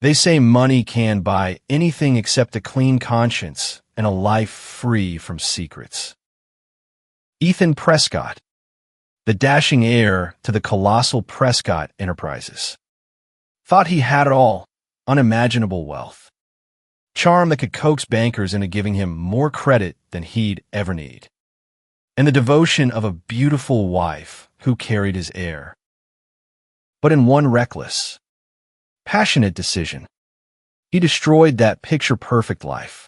They say money can buy anything except a clean conscience and a life free from secrets. Ethan Prescott, the dashing heir to the colossal Prescott Enterprises, thought he had it all: unimaginable wealth, charm that could coax bankers into giving him more credit than he'd ever need, and the devotion of a beautiful wife who carried his heir. But in one reckless, passionate decision, he destroyed that picture-perfect life,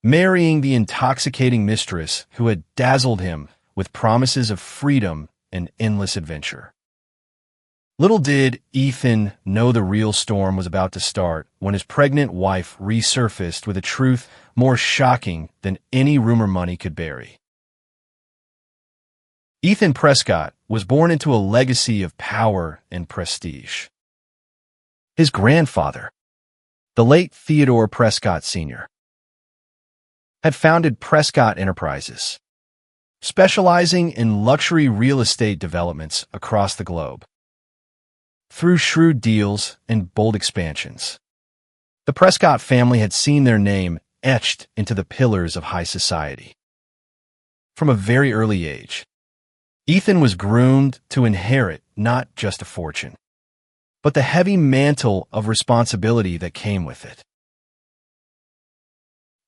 marrying the intoxicating mistress who had dazzled him with promises of freedom and endless adventure. Little did Ethan know the real storm was about to start when his pregnant wife resurfaced with a truth more shocking than any rumor money could bury. Ethan Prescott was born into a legacy of power and prestige. His grandfather, the late Theodore Prescott Sr., had founded Prescott Enterprises, specializing in luxury real estate developments across the globe. Through shrewd deals and bold expansions, the Prescott family had seen their name etched into the pillars of high society. From a very early age, Ethan was groomed to inherit not just a fortune, but the heavy mantle of responsibility that came with it.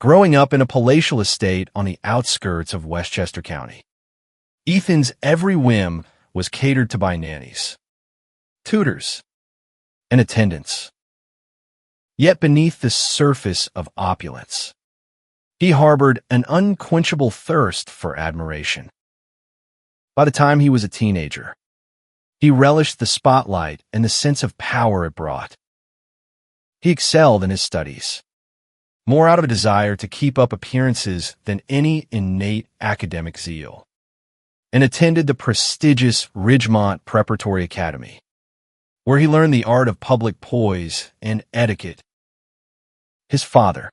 Growing up in a palatial estate on the outskirts of Westchester County, Ethan's every whim was catered to by nannies, tutors, and attendants. Yet beneath the surface of opulence, he harbored an unquenchable thirst for admiration. By the time he was a teenager, he relished the spotlight and the sense of power it brought. He excelled in his studies, more out of a desire to keep up appearances than any innate academic zeal, and attended the prestigious Ridgemont Preparatory Academy, where he learned the art of public poise and etiquette. His father,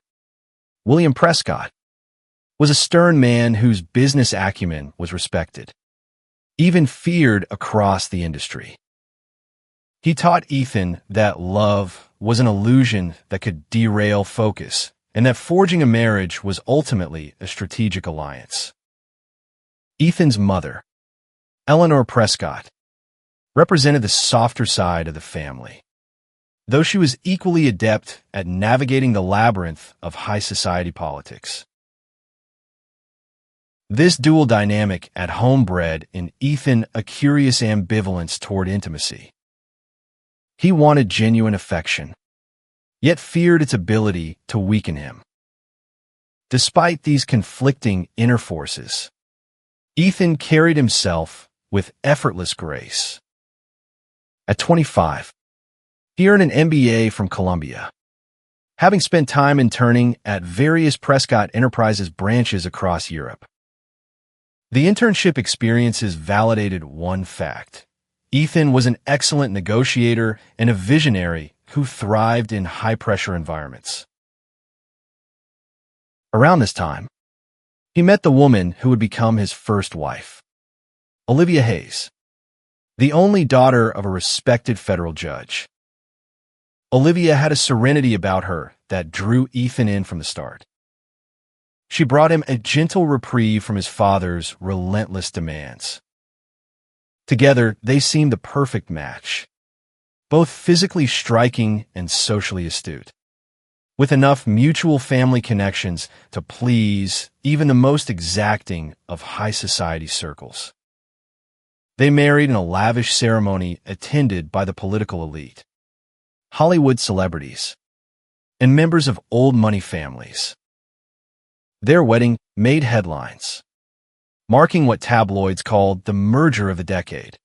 William Prescott, was a stern man whose business acumen was respected, even feared across the industry. He taught Ethan that love was an illusion that could derail focus, and that forging a marriage was ultimately a strategic alliance. Ethan's mother, Eleanor Prescott, represented the softer side of the family, though she was equally adept at navigating the labyrinth of high society politics. This dual dynamic at home bred in Ethan a curious ambivalence toward intimacy. He wanted genuine affection, yet feared its ability to weaken him. Despite these conflicting inner forces, Ethan carried himself with effortless grace. At 25, he earned an MBA from Columbia, having spent time interning at various Prescott Enterprises branches across Europe. The internship experiences validated one fact: Ethan was an excellent negotiator and a visionary who thrived in high-pressure environments. Around this time, he met the woman who would become his first wife, Olivia Hayes, the only daughter of a respected federal judge. Olivia had a serenity about her that drew Ethan in from the start. She brought him a gentle reprieve from his father's relentless demands. Together, they seemed the perfect match, both physically striking and socially astute, with enough mutual family connections to please even the most exacting of high society circles. They married in a lavish ceremony attended by the political elite, Hollywood celebrities, and members of old money families. Their wedding made headlines, marking what tabloids called the merger of the decade.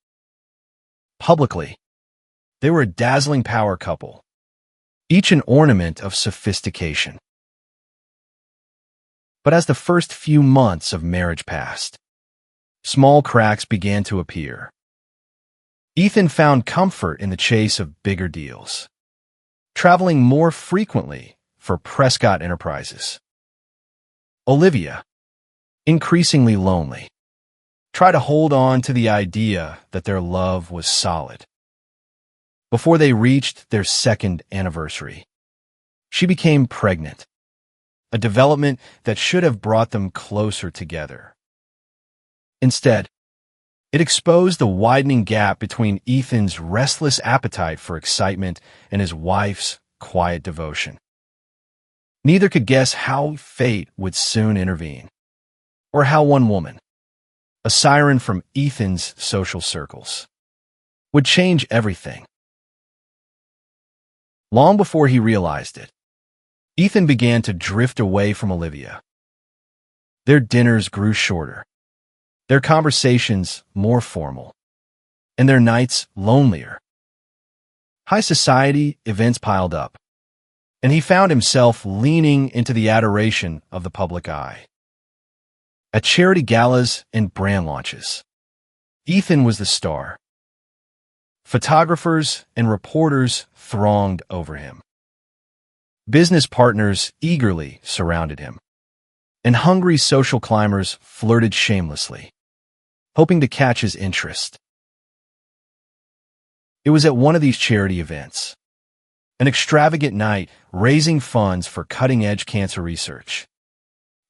Publicly, they were a dazzling power couple, each an ornament of sophistication. But as the first few months of marriage passed, small cracks began to appear. Ethan found comfort in the chase of bigger deals, traveling more frequently for Prescott Enterprises. Olivia, increasingly lonely, tried to hold on to the idea that their love was solid. before they reached their second anniversary. She became pregnant, a development that should have brought them closer together. Instead, it exposed the widening gap between Ethan's restless appetite for excitement and his wife's quiet devotion. Neither could guess how fate would soon intervene, or how one woman, a siren from Ethan's social circles, would change everything. Long before he realized it, Ethan began to drift away from Olivia. Their dinners grew shorter, their conversations more formal, and their nights lonelier. High society events piled up, and he found himself leaning into the adoration of the public eye. At charity galas and brand launches, Ethan was the star. Photographers and reporters thronged over him. Business partners eagerly surrounded him, and hungry social climbers flirted shamelessly, hoping to catch his interest. It was at one of these charity events, an extravagant night raising funds for cutting-edge cancer research,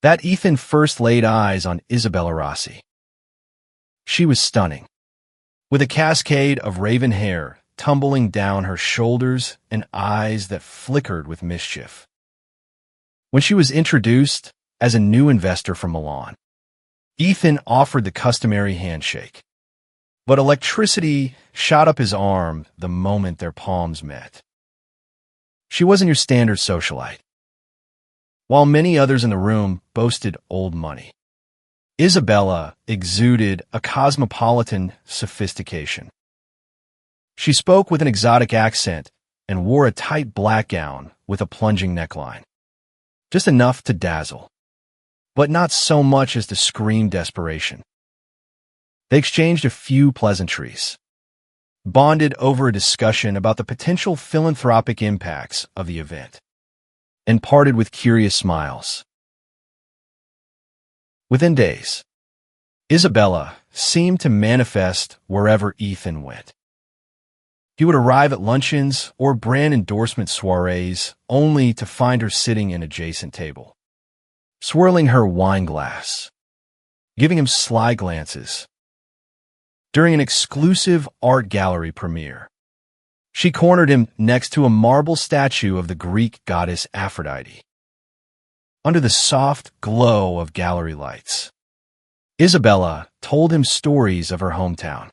that Ethan first laid eyes on Isabella Rossi. She was stunning, with a cascade of raven hair tumbling down her shoulders and eyes that flickered with mischief. When she was introduced as a new investor from Milan, Ethan offered the customary handshake, but electricity shot up his arm the moment their palms met. She wasn't your standard socialite. While many others in the room boasted old money, Isabella exuded a cosmopolitan sophistication. She spoke with an exotic accent and wore a tight black gown with a plunging neckline, just enough to dazzle, but not so much as to scream desperation. They exchanged a few pleasantries, bonded over a discussion about the potential philanthropic impacts of the event, and parted with curious smiles. Within days, Isabella seemed to manifest wherever Ethan went. He would arrive at luncheons or brand endorsement soirees only to find her sitting an adjacent table, swirling her wine glass, giving him sly glances. During an exclusive art gallery premiere, she cornered him next to a marble statue of the Greek goddess Aphrodite. Under the soft glow of gallery lights, Isabella told him stories of her hometown,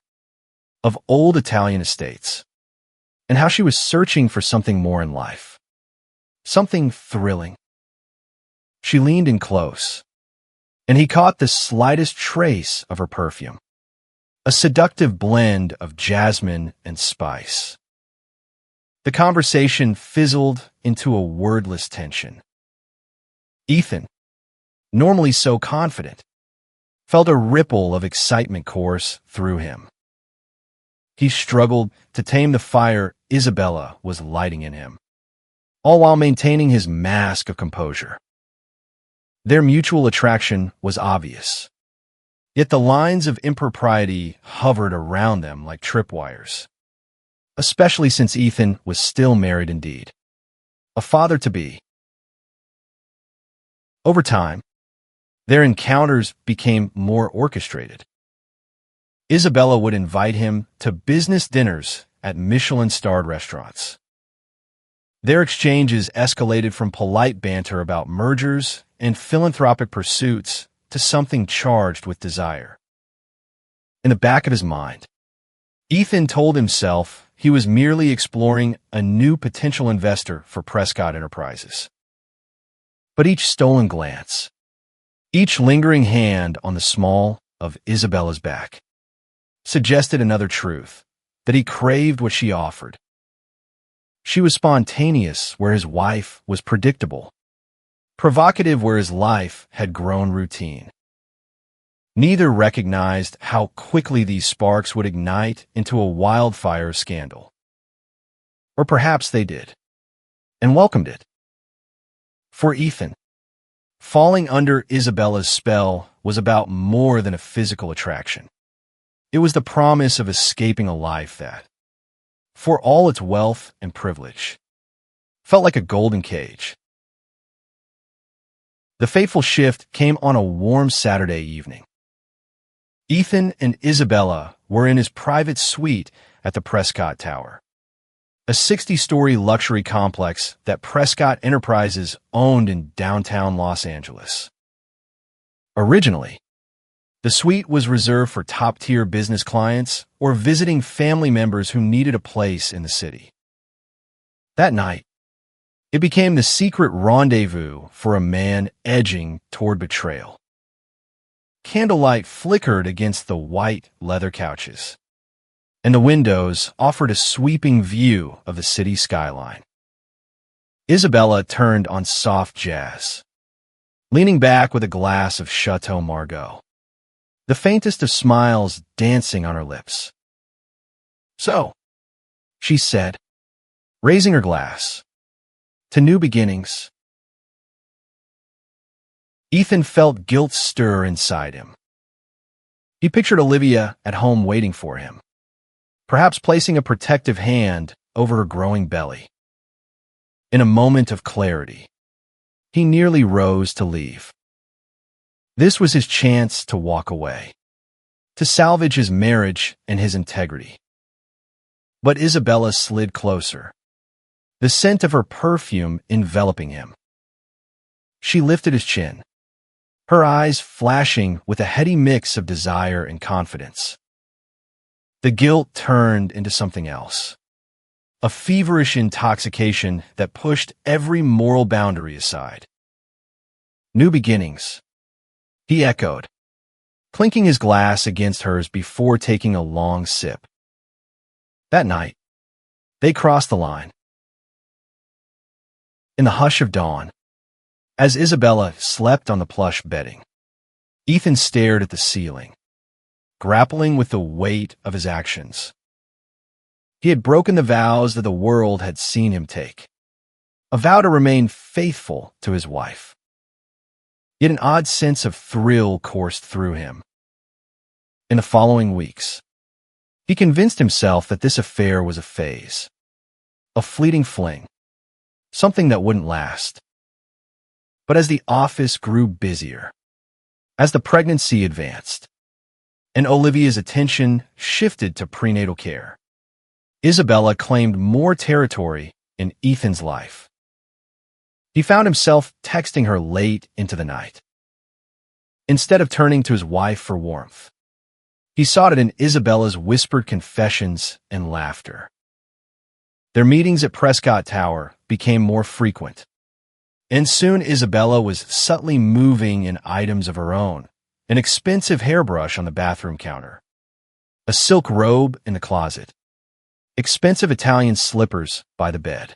of old Italian estates, and how she was searching for something more in life, something thrilling. She leaned in close, and he caught the slightest trace of her perfume, a seductive blend of jasmine and spice. The conversation fizzled into a wordless tension. Ethan, normally so confident, felt a ripple of excitement course through him. He struggled to tame the fire Isabella was lighting in him, all while maintaining his mask of composure. Their mutual attraction was obvious, yet the lines of impropriety hovered around them like tripwires, especially since Ethan was still married indeed, a father-to-be. Over time, their encounters became more orchestrated. Isabella would invite him to business dinners at Michelin-starred restaurants. Their exchanges escalated from polite banter about mergers and philanthropic pursuits to something charged with desire. In the back of his mind, Ethan told himself he was merely exploring a new potential investor for Prescott Enterprises. But each stolen glance, each lingering hand on the small of Isabella's back, suggested another truth, that he craved what she offered. She was spontaneous where his wife was predictable, provocative where his life had grown routine. Neither recognized how quickly these sparks would ignite into a wildfire scandal. Or perhaps they did, and welcomed it. For Ethan, falling under Isabella's spell was about more than a physical attraction. It was the promise of escaping a life that, for all its wealth and privilege. Felt like a golden cage. The fateful shift came on a warm Saturday evening. Ethan and Isabella were in his private suite at the Prescott Tower, a 60-story luxury complex that Prescott Enterprises owned in downtown Los Angeles. Originally, the suite was reserved for top-tier business clients or visiting family members who needed a place in the city. That night, it became the secret rendezvous for a man edging toward betrayal. Candlelight flickered against the white leather couches, and the windows offered a sweeping view of the city skyline. Isabella turned on soft jazz, leaning back with a glass of Chateau Margaux, the faintest of smiles dancing on her lips. "So," she said, raising her glass, "to new beginnings." Ethan felt guilt stir inside him. He pictured Olivia at home waiting for him, perhaps placing a protective hand over her growing belly. In a moment of clarity, he nearly rose to leave. This was his chance to walk away, to salvage his marriage and his integrity. But Isabella slid closer, the scent of her perfume enveloping him. She lifted his chin, her eyes flashing with a heady mix of desire and confidence. The guilt turned into something else, a feverish intoxication that pushed every moral boundary aside. "New beginnings," he echoed, clinking his glass against hers before taking a long sip. That night, they crossed the line. In the hush of dawn, as Isabella slept on the plush bedding, Ethan stared at the ceiling, grappling with the weight of his actions. He had broken the vows that the world had seen him take, a vow to remain faithful to his wife. Yet an odd sense of thrill coursed through him. In the following weeks, he convinced himself that this affair was a phase, a fleeting fling, something that wouldn't last. But as the office grew busier, as the pregnancy advanced, and Olivia's attention shifted to prenatal care, Isabella claimed more territory in Ethan's life. He found himself texting her late into the night. Instead of turning to his wife for warmth, he sought it in Isabella's whispered confessions and laughter. Their meetings at Prescott Tower became more frequent, and soon Isabella was subtly moving in items of her own, an expensive hairbrush on the bathroom counter, a silk robe in the closet, expensive Italian slippers by the bed.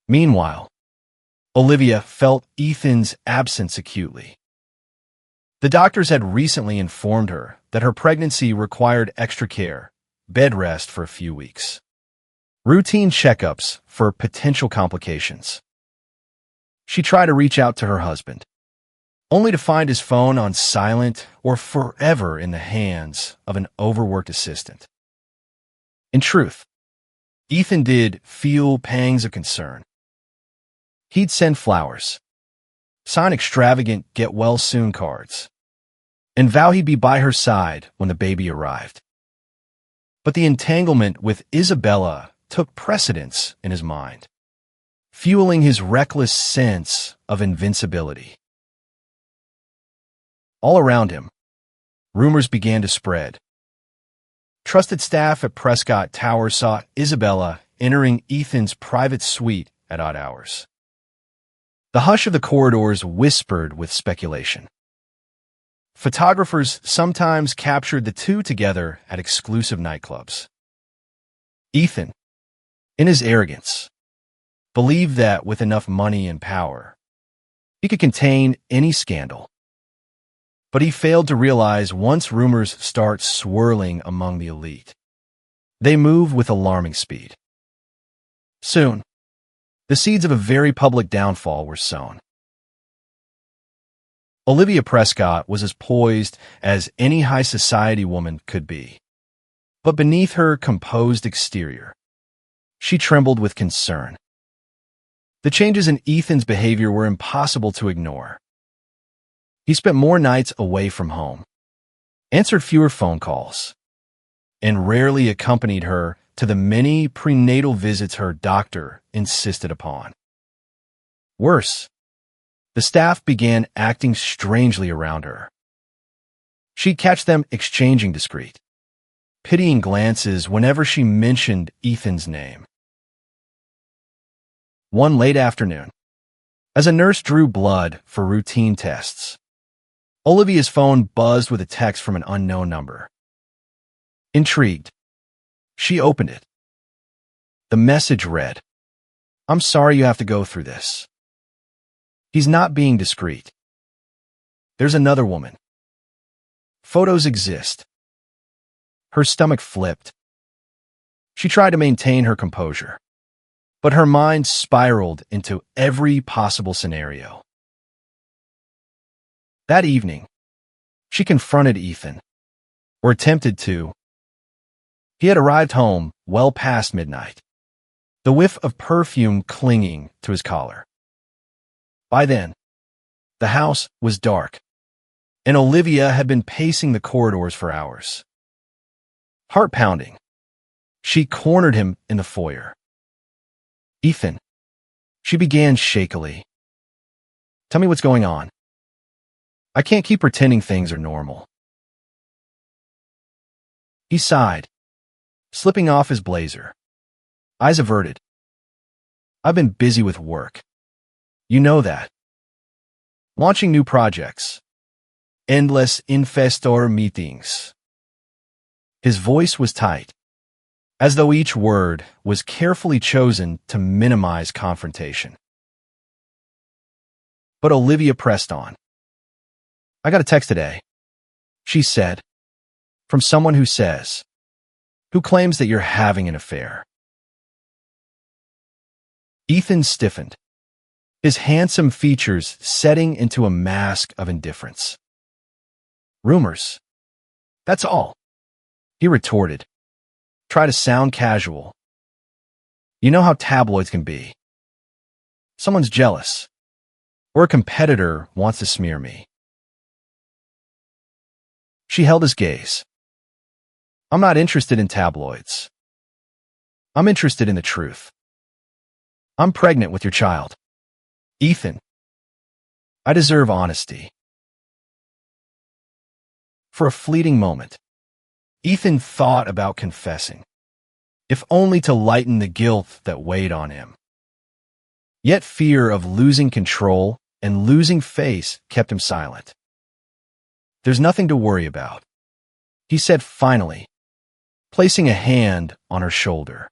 Meanwhile, Olivia felt Ethan's absence acutely. The doctors had recently informed her that her pregnancy required extra care, bed rest for a few weeks, routine checkups for potential complications. She tried to reach out to her husband, only to find his phone on silent or forever in the hands of an overworked assistant. In truth, Ethan did feel pangs of concern. He'd send flowers, sign extravagant get-well-soon cards, and vow he'd be by her side when the baby arrived. But the entanglement with Isabella took precedence in his mind, fueling his reckless sense of invincibility. All around him, rumors began to spread. Trusted staff at Prescott Tower saw Isabella entering Ethan's private suite at odd hours. The hush of the corridors whispered with speculation. Photographers sometimes captured the two together at exclusive nightclubs. Ethan, in his arrogance, believed that with enough money and power, he could contain any scandal. But he failed to realize once rumors start swirling among the elite, they move with alarming speed. Soon, the seeds of a very public downfall were sown. Olivia Prescott was as poised as any high society woman could be. But beneath her composed exterior, she trembled with concern. The changes in Ethan's behavior were impossible to ignore. He spent more nights away from home, answered fewer phone calls, and rarely accompanied her to the many prenatal visits her doctor insisted upon. Worse, the staff began acting strangely around her. She'd catch them exchanging discreet, pitying glances whenever she mentioned Ethan's name. One late afternoon, as a nurse drew blood for routine tests, Olivia's phone buzzed with a text from an unknown number. Intrigued, she opened it. The message read, "I'm sorry you have to go through this." He's not being discreet. There's another woman. Photos exist. Her stomach flipped. She tried to maintain her composure, but her mind spiraled into every possible scenario. That evening, she confronted Ethan, or attempted to. He had arrived home well past midnight, the whiff of perfume clinging to his collar. By then, the house was dark, and Olivia had been pacing the corridors for hours. Heart pounding, she cornered him in the foyer. "Ethan," she began shakily. "Tell me what's going on. I can't keep pretending things are normal." He sighed, slipping off his blazer, eyes averted. "I've been busy with work. You know that. Launching new projects. Endless investor meetings." His voice was tight, as though each word was carefully chosen to minimize confrontation. But Olivia pressed on. "I got a text today," she said, "from someone who claims that you're having an affair." Ethan stiffened, his handsome features setting into a mask of indifference. "Rumors. That's all," he retorted. Try to sound casual. "You know how tabloids can be. Someone's jealous, or a competitor wants to smear me." She held his gaze. "I'm not interested in tabloids. I'm interested in the truth. I'm pregnant with your child, Ethan. I deserve honesty." For a fleeting moment, Ethan thought about confessing, if only to lighten the guilt that weighed on him. Yet fear of losing control and losing face kept him silent. "There's nothing to worry about," he said finally, placing a hand on her shoulder.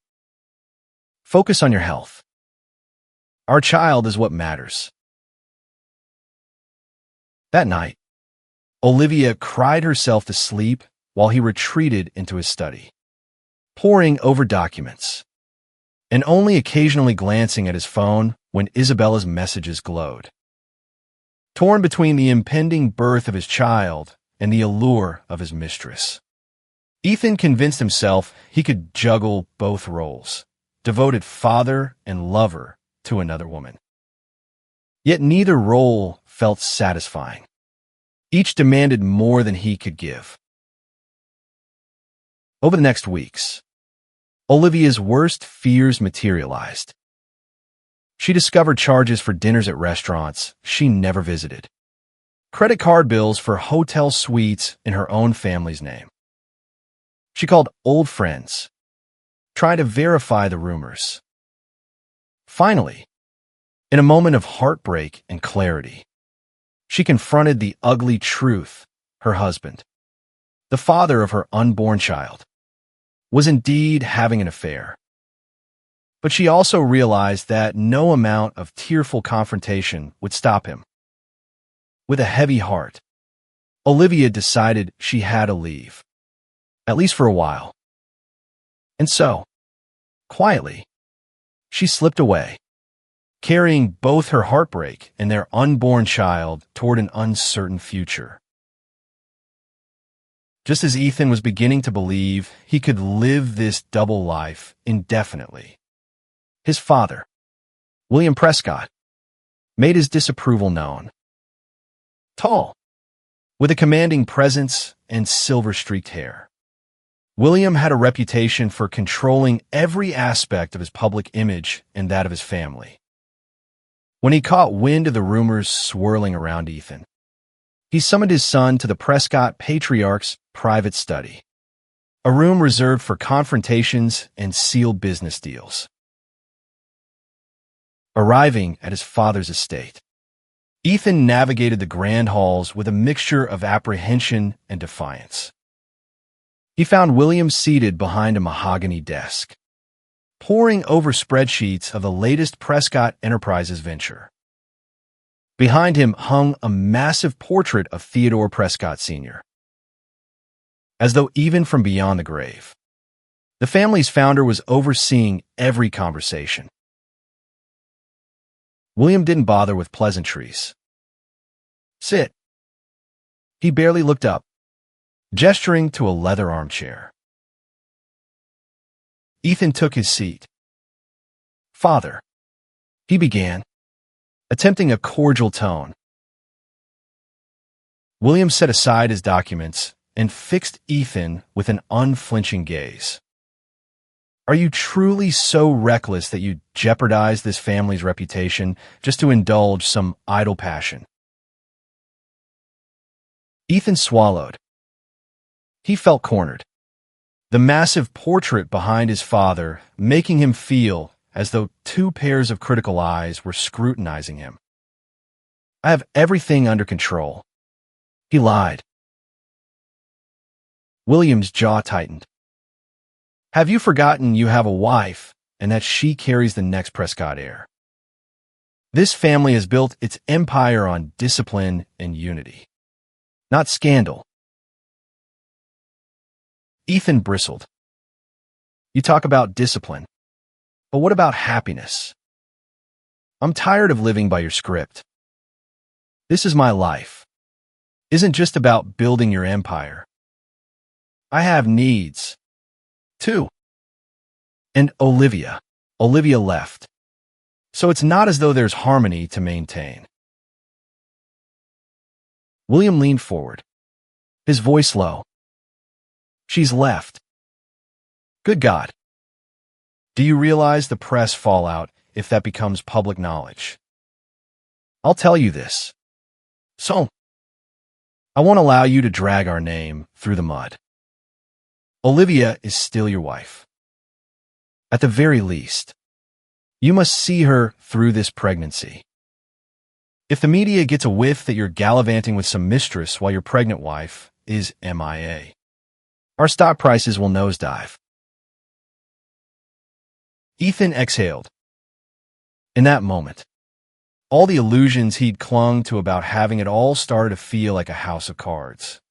"Focus on your health. Our child is what matters." That night, Olivia cried herself to sleep while he retreated into his study, poring over documents, and only occasionally glancing at his phone when Isabella's messages glowed. Torn between the impending birth of his child and the allure of his mistress, Ethan convinced himself he could juggle both roles, devoted father and lover to another woman. Yet neither role felt satisfying. Each demanded more than he could give. Over the next weeks, Olivia's worst fears materialized. She discovered charges for dinners at restaurants she never visited, credit card bills for hotel suites in her own family's name. She called old friends, trying to verify the rumors. Finally, in a moment of heartbreak and clarity, she confronted the ugly truth: her husband, the father of her unborn child, was indeed having an affair. But she also realized that no amount of tearful confrontation would stop him. With a heavy heart, Olivia decided she had to leave, at least for a while. And so, quietly, she slipped away, carrying both her heartbreak and their unborn child toward an uncertain future. just as Ethan was beginning to believe he could live this double life indefinitely. His father, William Prescott, made his disapproval known. Tall, with a commanding presence and silver-streaked hair, William had a reputation for controlling every aspect of his public image and that of his family. When he caught wind of the rumors swirling around Ethan, he summoned his son to the Prescott patriarch's private study, a room reserved for confrontations and sealed business deals. Arriving at his father's estate, Ethan navigated the grand halls with a mixture of apprehension and defiance. He found William seated behind a mahogany desk, poring over spreadsheets of the latest Prescott Enterprises venture. Behind him hung a massive portrait of Theodore Prescott Sr. As though even from beyond the grave, the family's founder was overseeing every conversation. William didn't bother with pleasantries. Sit. He barely looked up, gesturing to a leather armchair. Ethan took his seat. Father, he began, attempting a cordial tone. William set aside his documents and fixed Ethan with an unflinching gaze. Are you truly so reckless that you jeopardize this family's reputation just to indulge some idle passion? Ethan swallowed. He felt cornered, the massive portrait behind his father making him feel as though two pairs of critical eyes were scrutinizing him. I have everything under control. He lied. William's jaw tightened. Have you forgotten you have a wife and that she carries the next Prescott heir? This family has built its empire on discipline and unity, not scandal. Ethan bristled. You talk about discipline, but what about happiness? I'm tired of living by your script. This is my life. Isn't just about building your empire. I have needs, too. And Olivia left. So it's not as though there's harmony to maintain. William leaned forward, his voice low. She's left. Good God. Do you realize the press fallout if that becomes public knowledge? I'll tell you this. So, I won't allow you to drag our name through the mud. Olivia is still your wife. At the very least, you must see her through this pregnancy. If the media gets a whiff that you're gallivanting with some mistress while your pregnant wife is MIA, our stock prices will nosedive. Ethan exhaled. In that moment, all the illusions he'd clung to about having it all started to feel like a house of cards.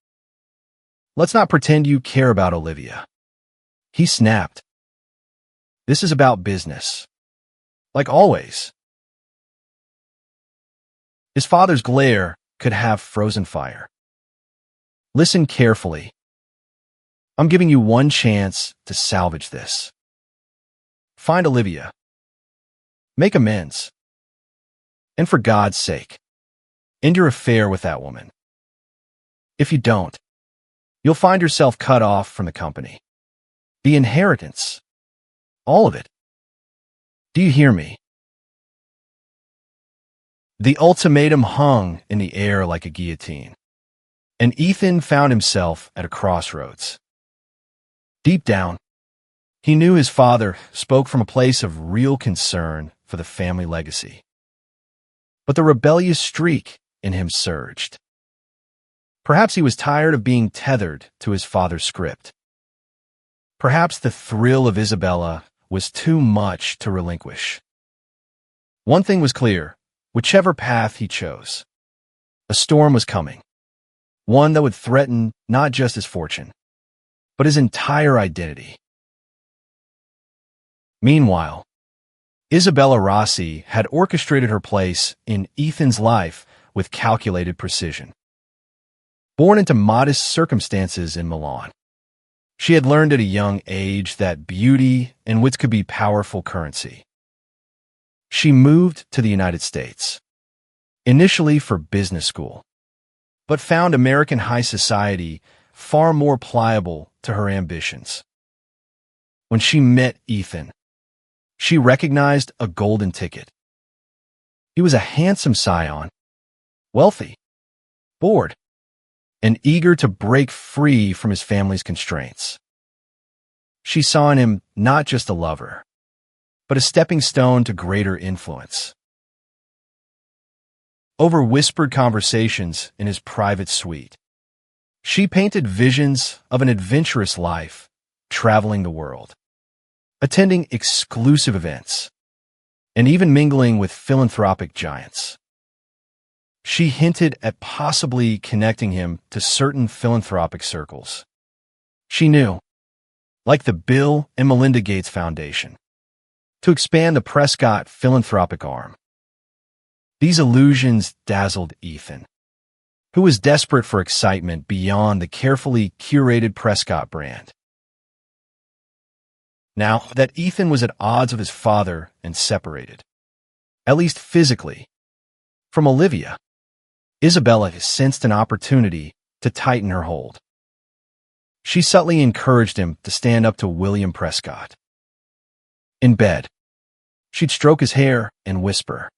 Let's not pretend you care about Olivia. He snapped. This is about business. Like always. His father's glare could have frozen fire. Listen carefully. I'm giving you one chance to salvage this. Find Olivia. Make amends. And for God's sake, end your affair with that woman. If you don't, you'll find yourself cut off from the company. The inheritance. All of it. Do you hear me? The ultimatum hung in the air like a guillotine, and Ethan found himself at a crossroads. Deep down, he knew his father spoke from a place of real concern for the family legacy. But the rebellious streak in him surged. Perhaps he was tired of being tethered to his father's script. Perhaps the thrill of Isabella was too much to relinquish. One thing was clear, whichever path he chose, a storm was coming, one that would threaten not just his fortune, but his entire identity. Meanwhile, Isabella Rossi had orchestrated her place in Ethan's life with calculated precision. Born into modest circumstances in Milan, she had learned at a young age that beauty and wits could be powerful currency. She moved to the United States, initially for business school, but found American high society far more pliable to her ambitions. When she met Ethan, she recognized a golden ticket. He was a handsome scion, wealthy, bored, and eager to break free from his family's constraints. She saw in him not just a lover, but a stepping stone to greater influence. Over whispered conversations in his private suite, she painted visions of an adventurous life, traveling the world, attending exclusive events, and even mingling with philanthropic giants. She hinted at possibly connecting him to certain philanthropic circles. She knew, like the Bill and Melinda Gates Foundation, to expand the Prescott philanthropic arm. These illusions dazzled Ethan, who was desperate for excitement beyond the carefully curated Prescott brand. Now that Ethan was at odds with his father and separated, at least physically, from Olivia, Isabella sensed an opportunity to tighten her hold. She subtly encouraged him to stand up to William Prescott. In bed, she'd stroke his hair and whisper,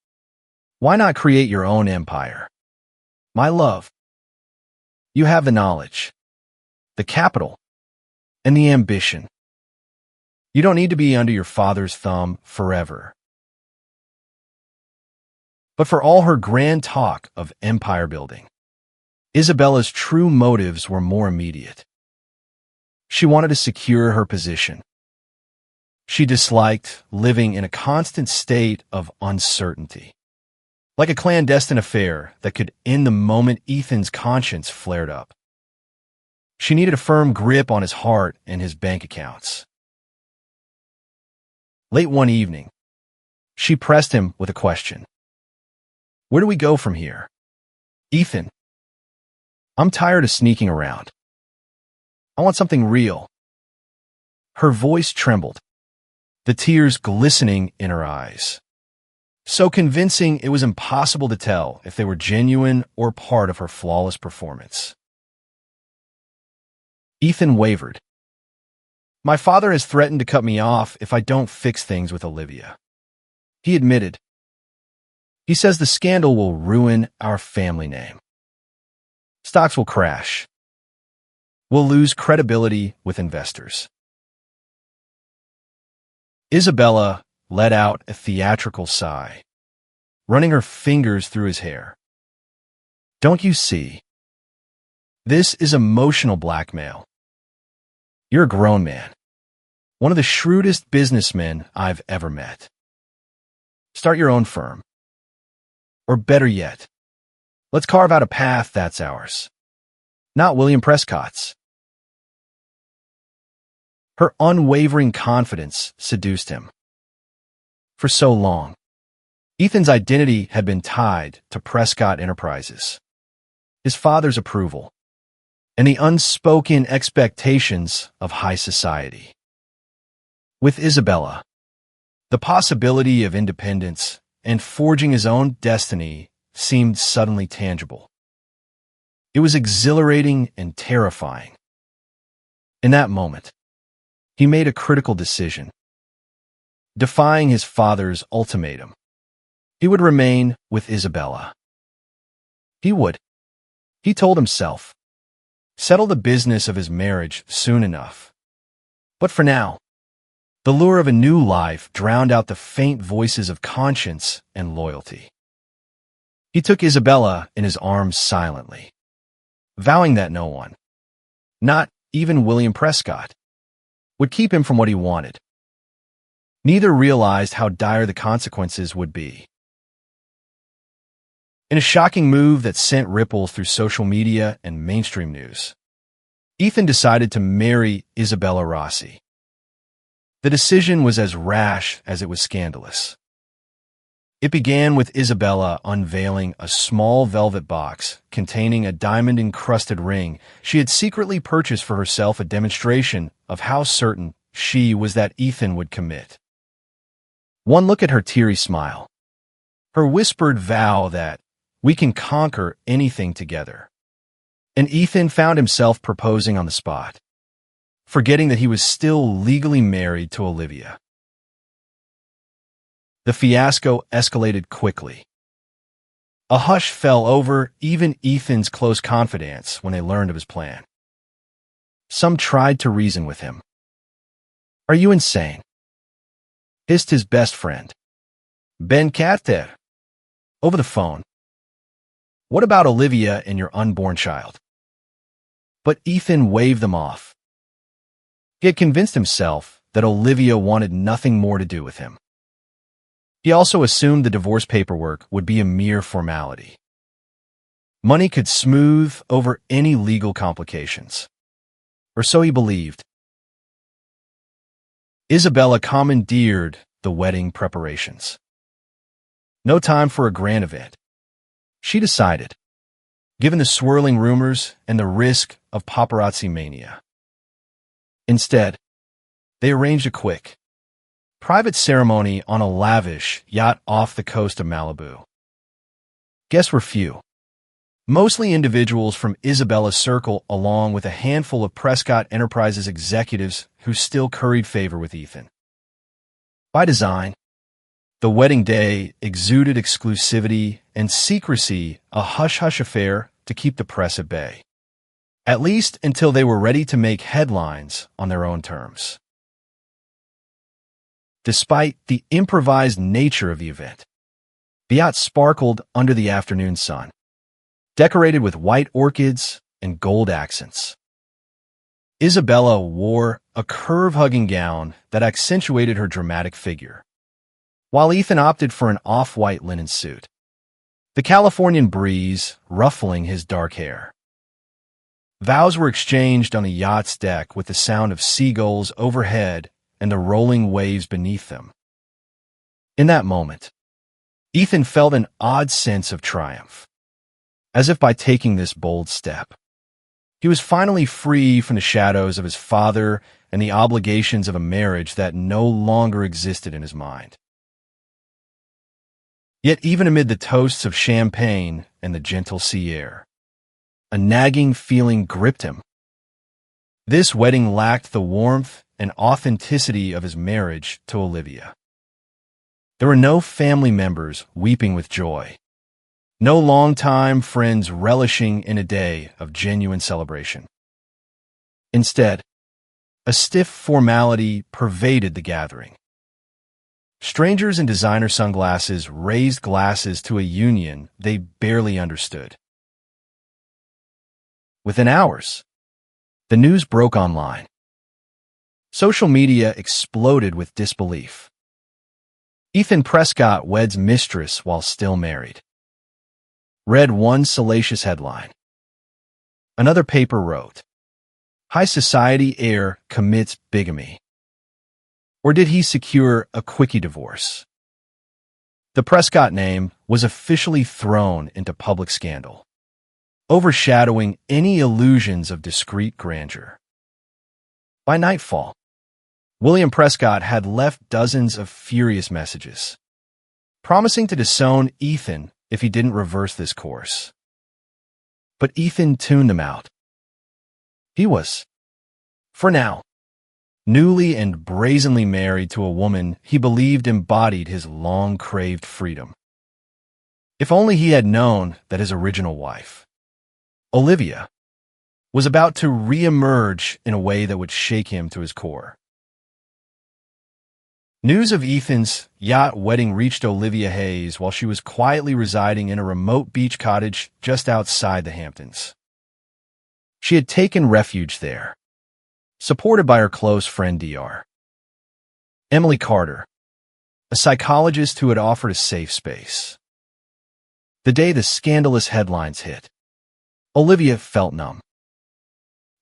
"Why not create your own empire? My love, you have the knowledge, the capital, and the ambition. You don't need to be under your father's thumb forever." But for all her grand talk of empire building, Isabella's true motives were more immediate. She wanted to secure her position. She disliked living in a constant state of uncertainty, like a clandestine affair that could end the moment Ethan's conscience flared up. She needed a firm grip on his heart and his bank accounts. Late one evening, she pressed him with a question. "Where do we go from here? Ethan, I'm tired of sneaking around. I want something real." Her voice trembled, the tears glistening in her eyes, so convincing it was impossible to tell if they were genuine or part of her flawless performance. Ethan wavered. "My father has threatened to cut me off if I don't fix things with Olivia," he admitted. "He says the scandal will ruin our family name. Stocks will crash. We'll lose credibility with investors." Isabella let out a theatrical sigh, running her fingers through his hair. "Don't you see? This is emotional blackmail. You're a grown man, one of the shrewdest businessmen I've ever met. Start your own firm. Or better yet, let's carve out a path that's ours, not William Prescott's." Her unwavering confidence seduced him. For so long, Ethan's identity had been tied to Prescott Enterprises, his father's approval, and the unspoken expectations of high society. With Isabella, the possibility of independence and forging his own destiny seemed suddenly tangible. It was exhilarating and terrifying. In that moment, he made a critical decision. Defying his father's ultimatum, he would remain with Isabella. He told himself, settle the business of his marriage soon enough. But for now, the lure of a new life drowned out the faint voices of conscience and loyalty. He took Isabella in his arms silently, vowing that no one, not even William Prescott, would keep him from what he wanted. Neither realized how dire the consequences would be. In a shocking move that sent ripples through social media and mainstream news, Ethan decided to marry Isabella Rossi. The decision was as rash as it was scandalous. It began with Isabella unveiling a small velvet box containing a diamond-encrusted ring she had secretly purchased for herself, a demonstration of how certain she was that Ethan would commit. One look at her teary smile, her whispered vow that we can conquer anything together, and Ethan found himself proposing on the spot, forgetting that he was still legally married to Olivia. The fiasco escalated quickly. A hush fell over even Ethan's close confidants when they learned of his plan. Some tried to reason with him. "Are you insane?" hissed his best friend, Ben Carter, over the phone. "What about Olivia and your unborn child?" But Ethan waved them off. He had convinced himself that Olivia wanted nothing more to do with him. He also assumed the divorce paperwork would be a mere formality. Money could smooth over any legal complications. Or so he believed. Isabella commandeered the wedding preparations. No time for a grand event, she decided, given the swirling rumors and the risk of paparazzi mania. Instead, they arranged a quick, private ceremony on a lavish yacht off the coast of Malibu. Guests were few, mostly individuals from Isabella's circle, along with a handful of Prescott Enterprises executives who still curried favor with Ethan. By design, the wedding day exuded exclusivity and secrecy, a hush-hush affair to keep the press at bay, at least until they were ready to make headlines on their own terms. Despite the improvised nature of the event, the yacht sparkled under the afternoon sun, decorated with white orchids and gold accents. Isabella wore a curve-hugging gown that accentuated her dramatic figure, while Ethan opted for an off-white linen suit, the Californian breeze ruffling his dark hair. Vows were exchanged on the yacht's deck with the sound of seagulls overhead and the rolling waves beneath them. In that moment, Ethan felt an odd sense of triumph, as if by taking this bold step, he was finally free from the shadows of his father and the obligations of a marriage that no longer existed in his mind. Yet even amid the toasts of champagne and the gentle sea air, a nagging feeling gripped him. This wedding lacked the warmth and authenticity of his marriage to Olivia. There were no family members weeping with joy, no longtime friends relishing in a day of genuine celebration. Instead, a stiff formality pervaded the gathering. Strangers in designer sunglasses raised glasses to a union they barely understood. Within hours, the news broke online. Social media exploded with disbelief. Ethan Prescott weds Mistress while still married, read one salacious headline. Another paper wrote, "High society heir commits bigamy." Or did he secure a quickie divorce? The Prescott name was officially thrown into public scandal, overshadowing any illusions of discreet grandeur. By nightfall, William Prescott had left dozens of furious messages, promising to disown Ethan if he didn't reverse this course. But Ethan tuned them out. He was, for now, newly and brazenly married to a woman he believed embodied his long-craved freedom. If only he had known that his original wife, Olivia, was about to re-emerge in a way that would shake him to his core. News of Ethan's yacht wedding reached Olivia Hayes while she was quietly residing in a remote beach cottage just outside the Hamptons. She had taken refuge there, supported by her close friend Dr. Emily Carter, a psychologist who had offered a safe space. The day the scandalous headlines hit, Olivia felt numb.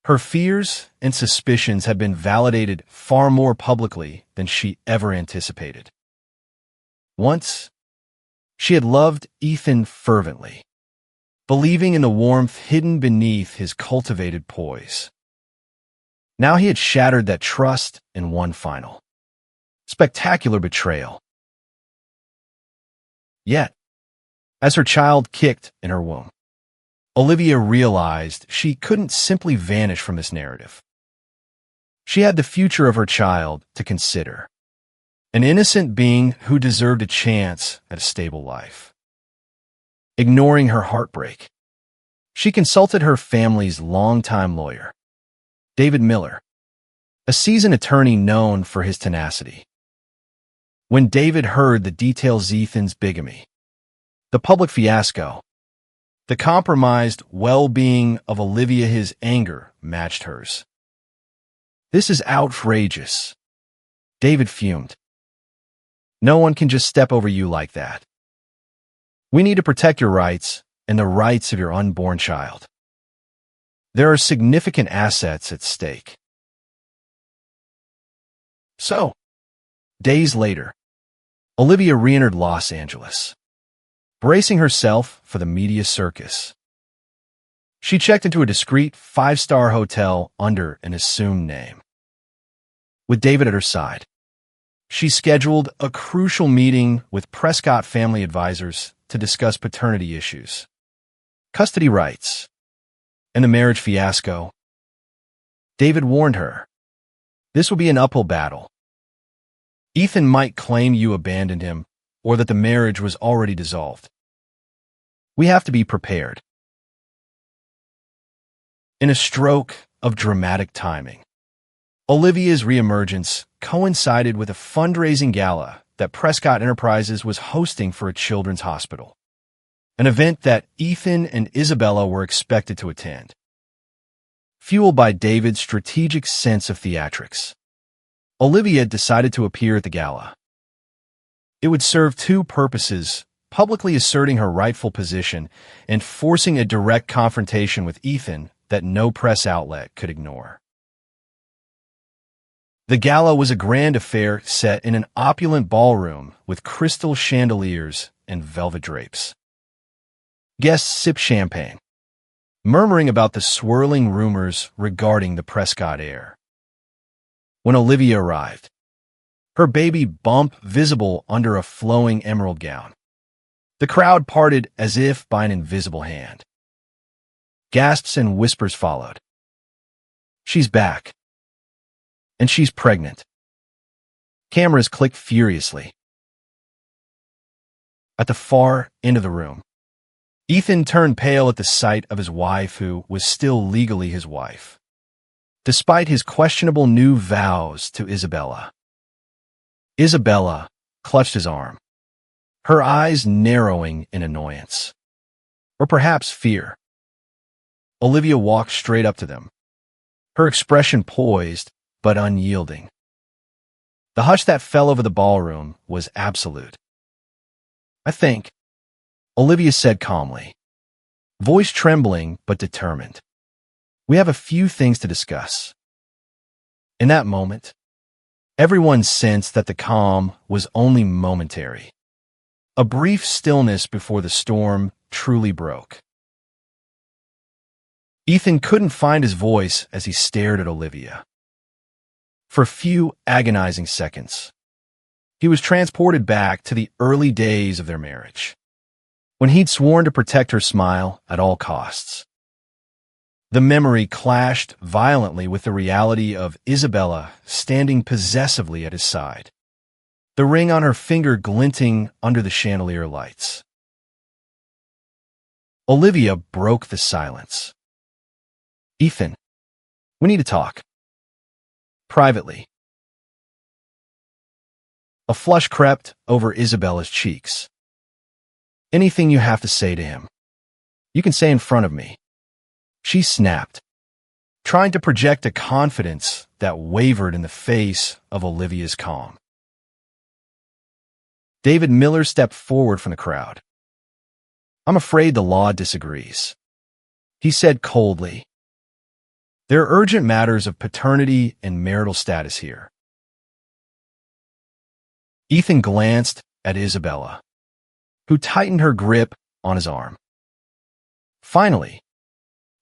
Her fears and suspicions had been validated far more publicly than she ever anticipated. Once, She had loved Ethan fervently, believing in the warmth hidden beneath his cultivated poise. Now he had shattered that trust in one final, spectacular betrayal. Yet, as her child kicked in her womb, Olivia realized she couldn't simply vanish from this narrative. She had the future of her child to consider, an innocent being who deserved a chance at a stable life. Ignoring her heartbreak, she consulted her family's longtime lawyer, David Miller, a seasoned attorney known for his tenacity. When David heard the details of Ethan's bigamy, the public fiasco, the compromised well-being of Olivia, his anger matched hers. "This is outrageous," David fumed. "No one can just step over you like that. We need to protect your rights and the rights of your unborn child. There are significant assets at stake." So, days later, Olivia re-entered Los Angeles, bracing herself for the media circus. She checked into a discreet five-star hotel under an assumed name. With David at her side, she scheduled a crucial meeting with Prescott family advisors to discuss paternity issues, custody rights, and the marriage fiasco. David warned her, this will be an uphill battle. Ethan might claim you abandoned him or that the marriage was already dissolved. We have to be prepared. In a stroke of dramatic timing, Olivia's reemergence coincided with a fundraising gala that Prescott Enterprises was hosting for a children's hospital, an event that Ethan and Isabella were expected to attend. Fueled by David's strategic sense of theatrics, Olivia decided to appear at the gala. It would serve two purposes: publicly asserting her rightful position and forcing a direct confrontation with Ethan that no press outlet could ignore. The gala was a grand affair set in an opulent ballroom with crystal chandeliers and velvet drapes. Guests sipped champagne, murmuring about the swirling rumors regarding the Prescott heir. When Olivia arrived, her baby bump visible under a flowing emerald gown, the crowd parted as if by an invisible hand. Gasps and whispers followed. She's back. And she's pregnant. Cameras clicked furiously. At the far end of the room, Ethan turned pale at the sight of his wife, who was still legally his wife, despite his questionable new vows to Isabella. Isabella clutched his arm, her eyes narrowing in annoyance, or perhaps fear. Olivia walked straight up to them, her expression poised but unyielding. The hush that fell over the ballroom was absolute. "I think," Olivia said calmly, voice trembling but determined, "we have a few things to discuss." In that moment, everyone sensed that the calm was only momentary, a brief stillness before the storm truly broke. Ethan couldn't find his voice as he stared at Olivia. For a few agonizing seconds, he was transported back to the early days of their marriage, when he'd sworn to protect her smile at all costs. The memory clashed violently with the reality of Isabella standing possessively at his side, the ring on her finger glinting under the chandelier lights. Olivia broke the silence. "Ethan, we need to talk. Privately." A flush crept over Isabella's cheeks. "Anything you have to say to him, you can say in front of me," she snapped, trying to project a confidence that wavered in the face of Olivia's calm. David Miller stepped forward from the crowd. "I'm afraid the law disagrees," he said coldly. "There are urgent matters of paternity and marital status here." Ethan glanced at Isabella, who tightened her grip on his arm. Finally,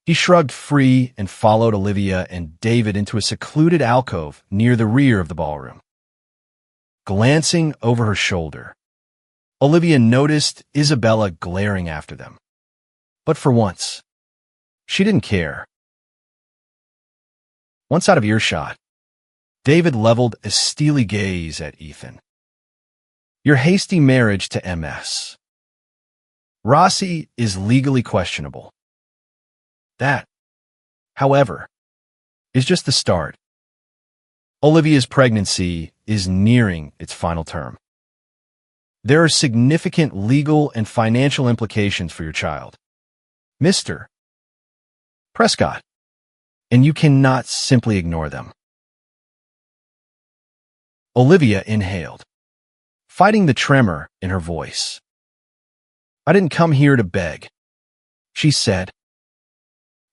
he shrugged free and followed Olivia and David into a secluded alcove near the rear of the ballroom. Glancing over her shoulder, Olivia noticed Isabella glaring after them. But for once, she didn't care. Once out of earshot, David leveled a steely gaze at Ethan. Your hasty marriage to MS. Rossi is legally questionable. That, however, is just the start. Olivia's pregnancy is nearing its final term. There are significant legal and financial implications for your child, Mr. Prescott, and you cannot simply ignore them. Olivia inhaled, fighting the tremor in her voice. I didn't come here to beg, she said.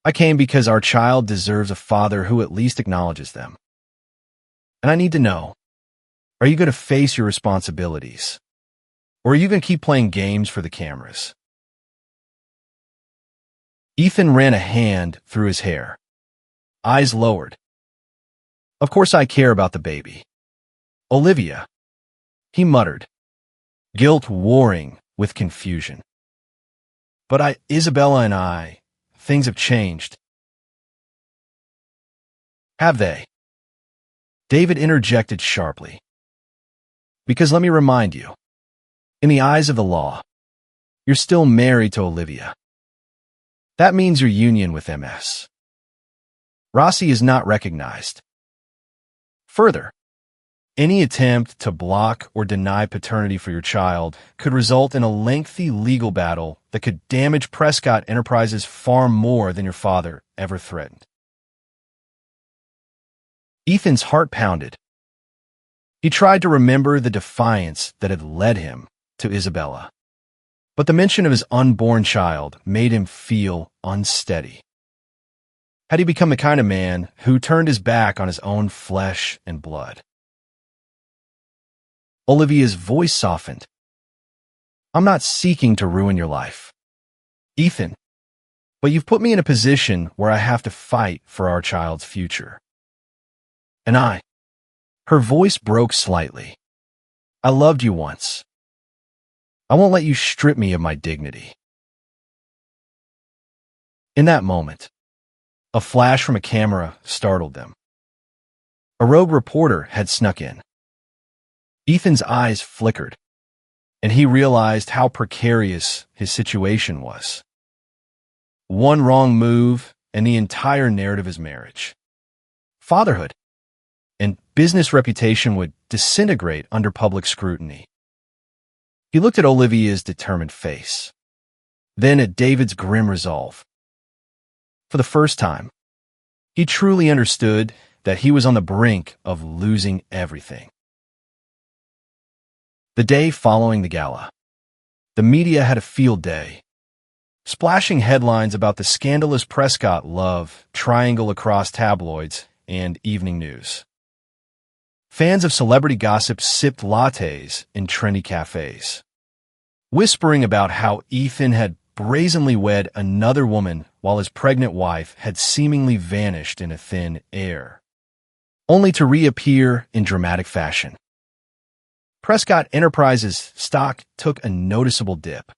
I came because our child deserves a father who at least acknowledges them. And I need to know, are you going to face your responsibilities? Or are you going to keep playing games for the cameras? Ethan ran a hand through his hair, eyes lowered. Of course I care about the baby. Olivia, he muttered, guilt warring with confusion. But Isabella and I, things have changed. Have they? David interjected sharply. Because let me remind you, in the eyes of the law, you're still married to Olivia. That means your union with MS. Rossi is not recognized. Further, any attempt to block or deny paternity for your child could result in a lengthy legal battle that could damage Prescott Enterprises far more than your father ever threatened. Ethan's heart pounded. He tried to remember the defiance that had led him to Isabella, but the mention of his unborn child made him feel unsteady. Had he become the kind of man who turned his back on his own flesh and blood? Olivia's voice softened. I'm not seeking to ruin your life, Ethan, but you've put me in a position where I have to fight for our child's future. And her voice broke slightly. I loved you once. I won't let you strip me of my dignity. In that moment, a flash from a camera startled them. A rogue reporter had snuck in. Ethan's eyes flickered, and he realized how precarious his situation was. One wrong move, and the entire narrative of his marriage, fatherhood, and business reputation would disintegrate under public scrutiny. He looked at Olivia's determined face, then at David's grim resolve. For the first time, he truly understood that he was on the brink of losing everything. The day following the gala, the media had a field day, splashing headlines about the scandalous Prescott love triangle across tabloids and evening news. Fans of celebrity gossip sipped lattes in trendy cafes, whispering about how Ethan had brazenly wed another woman while his pregnant wife had seemingly vanished in a thin air, only to reappear in dramatic fashion. Prescott Enterprises stock took a noticeable dip,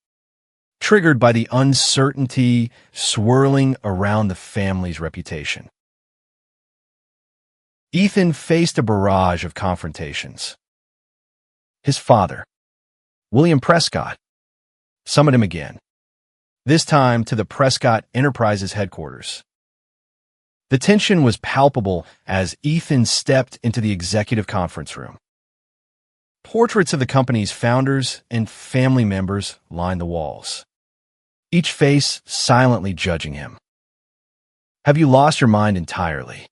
triggered by the uncertainty swirling around the family's reputation. Ethan faced a barrage of confrontations. His father, William Prescott, summoned him again, this time to the Prescott Enterprises headquarters. The tension was palpable as Ethan stepped into the executive conference room. Portraits of the company's founders and family members lined the walls, each face silently judging him. Have you lost your mind entirely?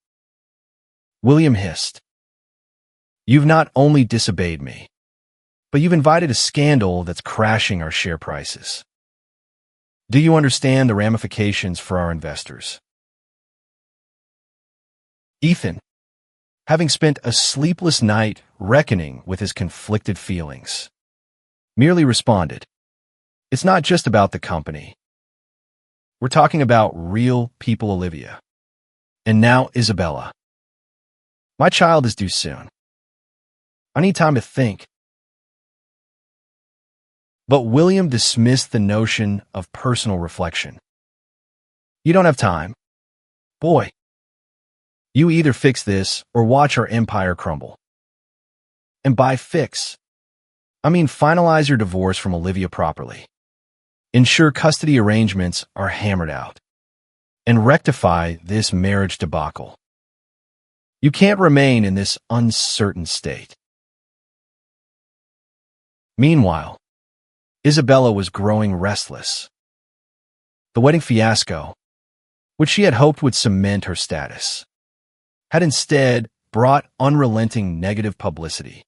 William hissed. You've not only disobeyed me, but you've invited a scandal that's crashing our share prices. Do you understand the ramifications for our investors? Ethan, having spent a sleepless night reckoning with his conflicted feelings, merely responded, It's not just about the company. We're talking about real people, Olivia. And now Isabella. My child is due soon. I need time to think. But William dismissed the notion of personal reflection. You don't have time. Boy, you either fix this or watch our empire crumble. And by fix, I mean finalize your divorce from Olivia properly. Ensure custody arrangements are hammered out. And rectify this marriage debacle. You can't remain in this uncertain state. Meanwhile, Isabella was growing restless. The wedding fiasco, which she had hoped would cement her status, had instead brought unrelenting negative publicity.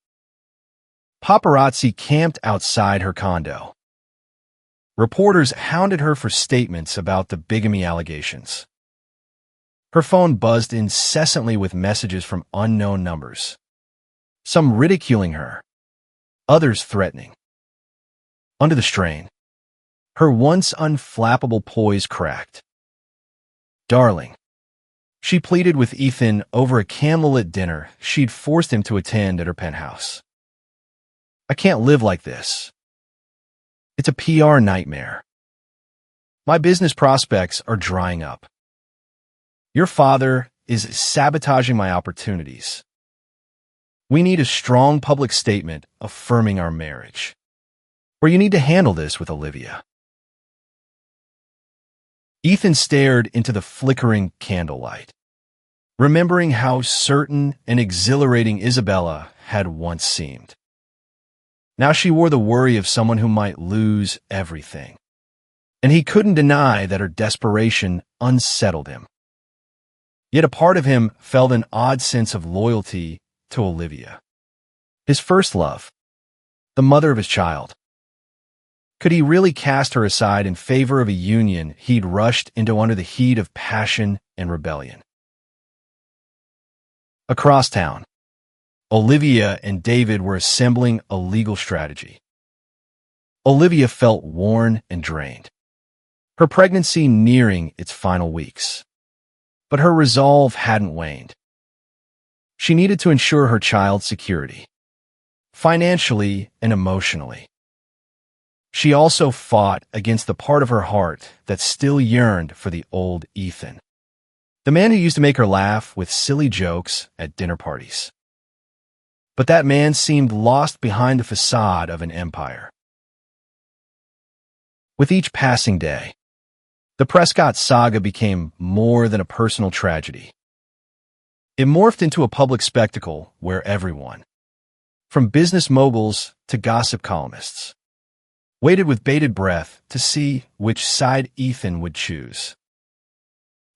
Paparazzi camped outside her condo. Reporters hounded her for statements about the bigamy allegations. Her phone buzzed incessantly with messages from unknown numbers, some ridiculing her, others threatening. Under the strain, her once unflappable poise cracked. Darling, she pleaded with Ethan over a candlelit dinner she'd forced him to attend at her penthouse. I can't live like this. It's a PR nightmare. My business prospects are drying up. Your father is sabotaging my opportunities. We need a strong public statement affirming our marriage. Or you need to handle this with Olivia. Ethan stared into the flickering candlelight, remembering how certain and exhilarating Isabella had once seemed. Now she wore the worry of someone who might lose everything, and he couldn't deny that her desperation unsettled him. Yet a part of him felt an odd sense of loyalty to Olivia, his first love, the mother of his child. Could he really cast her aside in favor of a union he'd rushed into under the heat of passion and rebellion? Across town, Olivia and David were assembling a legal strategy. Olivia felt worn and drained, her pregnancy nearing its final weeks. But her resolve hadn't waned. She needed to ensure her child's security, financially and emotionally. She also fought against the part of her heart that still yearned for the old Ethan, the man who used to make her laugh with silly jokes at dinner parties. But that man seemed lost behind the facade of an empire. With each passing day, the Prescott saga became more than a personal tragedy. It morphed into a public spectacle where everyone, from business moguls to gossip columnists, waited with bated breath to see which side Ethan would choose.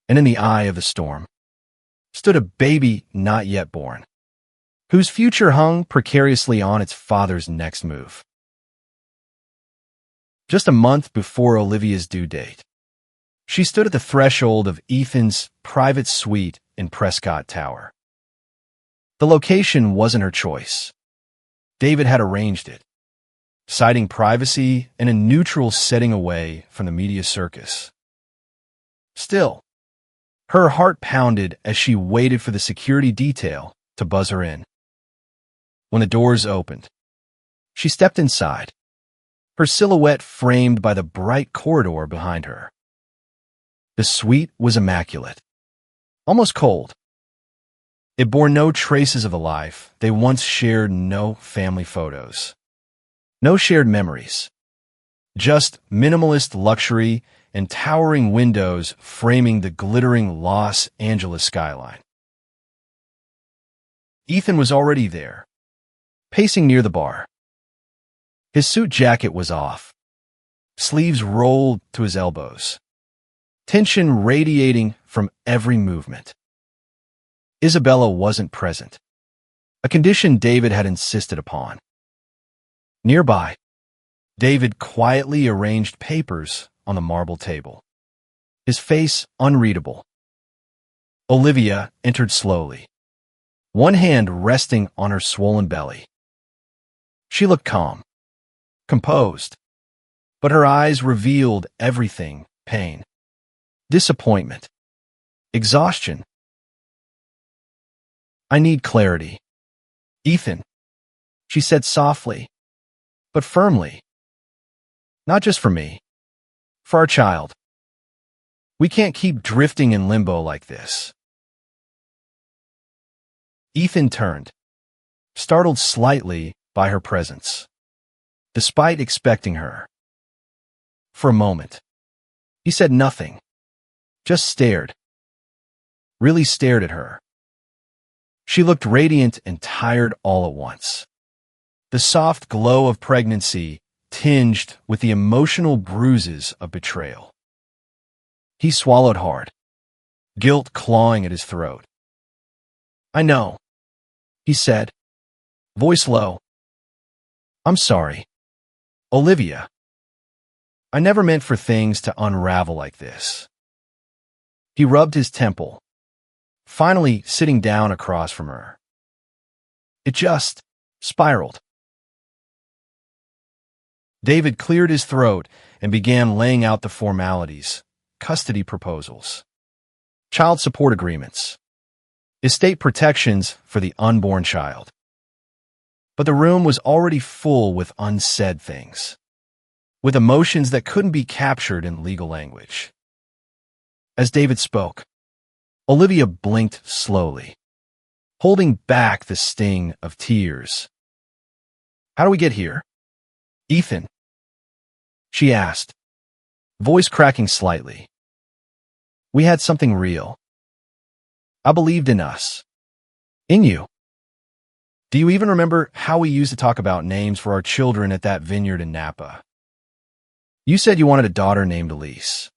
And in the eye of the storm stood a baby not yet born, whose future hung precariously on its father's next move. Just a month before Olivia's due date, she stood at the threshold of Ethan's private suite in Prescott Tower. The location wasn't her choice. David had arranged it, citing privacy and a neutral setting away from the media circus. Still, her heart pounded as she waited for the security detail to buzz her in. When the doors opened, she stepped inside, her silhouette framed by the bright corridor behind her. The suite was immaculate, almost cold. It bore no traces of the life they once shared, no family photos, no shared memories, just minimalist luxury and towering windows framing the glittering Los Angeles skyline. Ethan was already there, pacing near the bar. His suit jacket was off, sleeves rolled to his elbows, tension radiating from every movement. Isabella wasn't present, a condition David had insisted upon. Nearby, David quietly arranged papers on the marble table, his face unreadable. Olivia entered slowly, one hand resting on her swollen belly. She looked calm, composed, but her eyes revealed everything: pain, disappointment, exhaustion. "I need clarity, Ethan," she said softly, but firmly. "Not just for me, for our child. We can't keep drifting in limbo like this." Ethan turned, startled slightly by her presence, despite expecting her. For a moment, he said nothing, just stared, really stared at her. She looked radiant and tired all at once. The soft glow of pregnancy tinged with the emotional bruises of betrayal. He swallowed hard, guilt clawing at his throat. "I know," he said, voice low. "I'm sorry, Olivia. I never meant for things to unravel like this." He rubbed his temple, finally sitting down across from her. "It just spiraled." David cleared his throat and began laying out the formalities: custody proposals, child support agreements, estate protections for the unborn child. But the room was already full with unsaid things, with emotions that couldn't be captured in legal language. As David spoke, Olivia blinked slowly, holding back the sting of tears. "How do we get here, Ethan?" she asked, voice cracking slightly. "We had something real. I believed in us. In you. Do you even remember how we used to talk about names for our children at that vineyard in Napa? You said you wanted a daughter named Elise."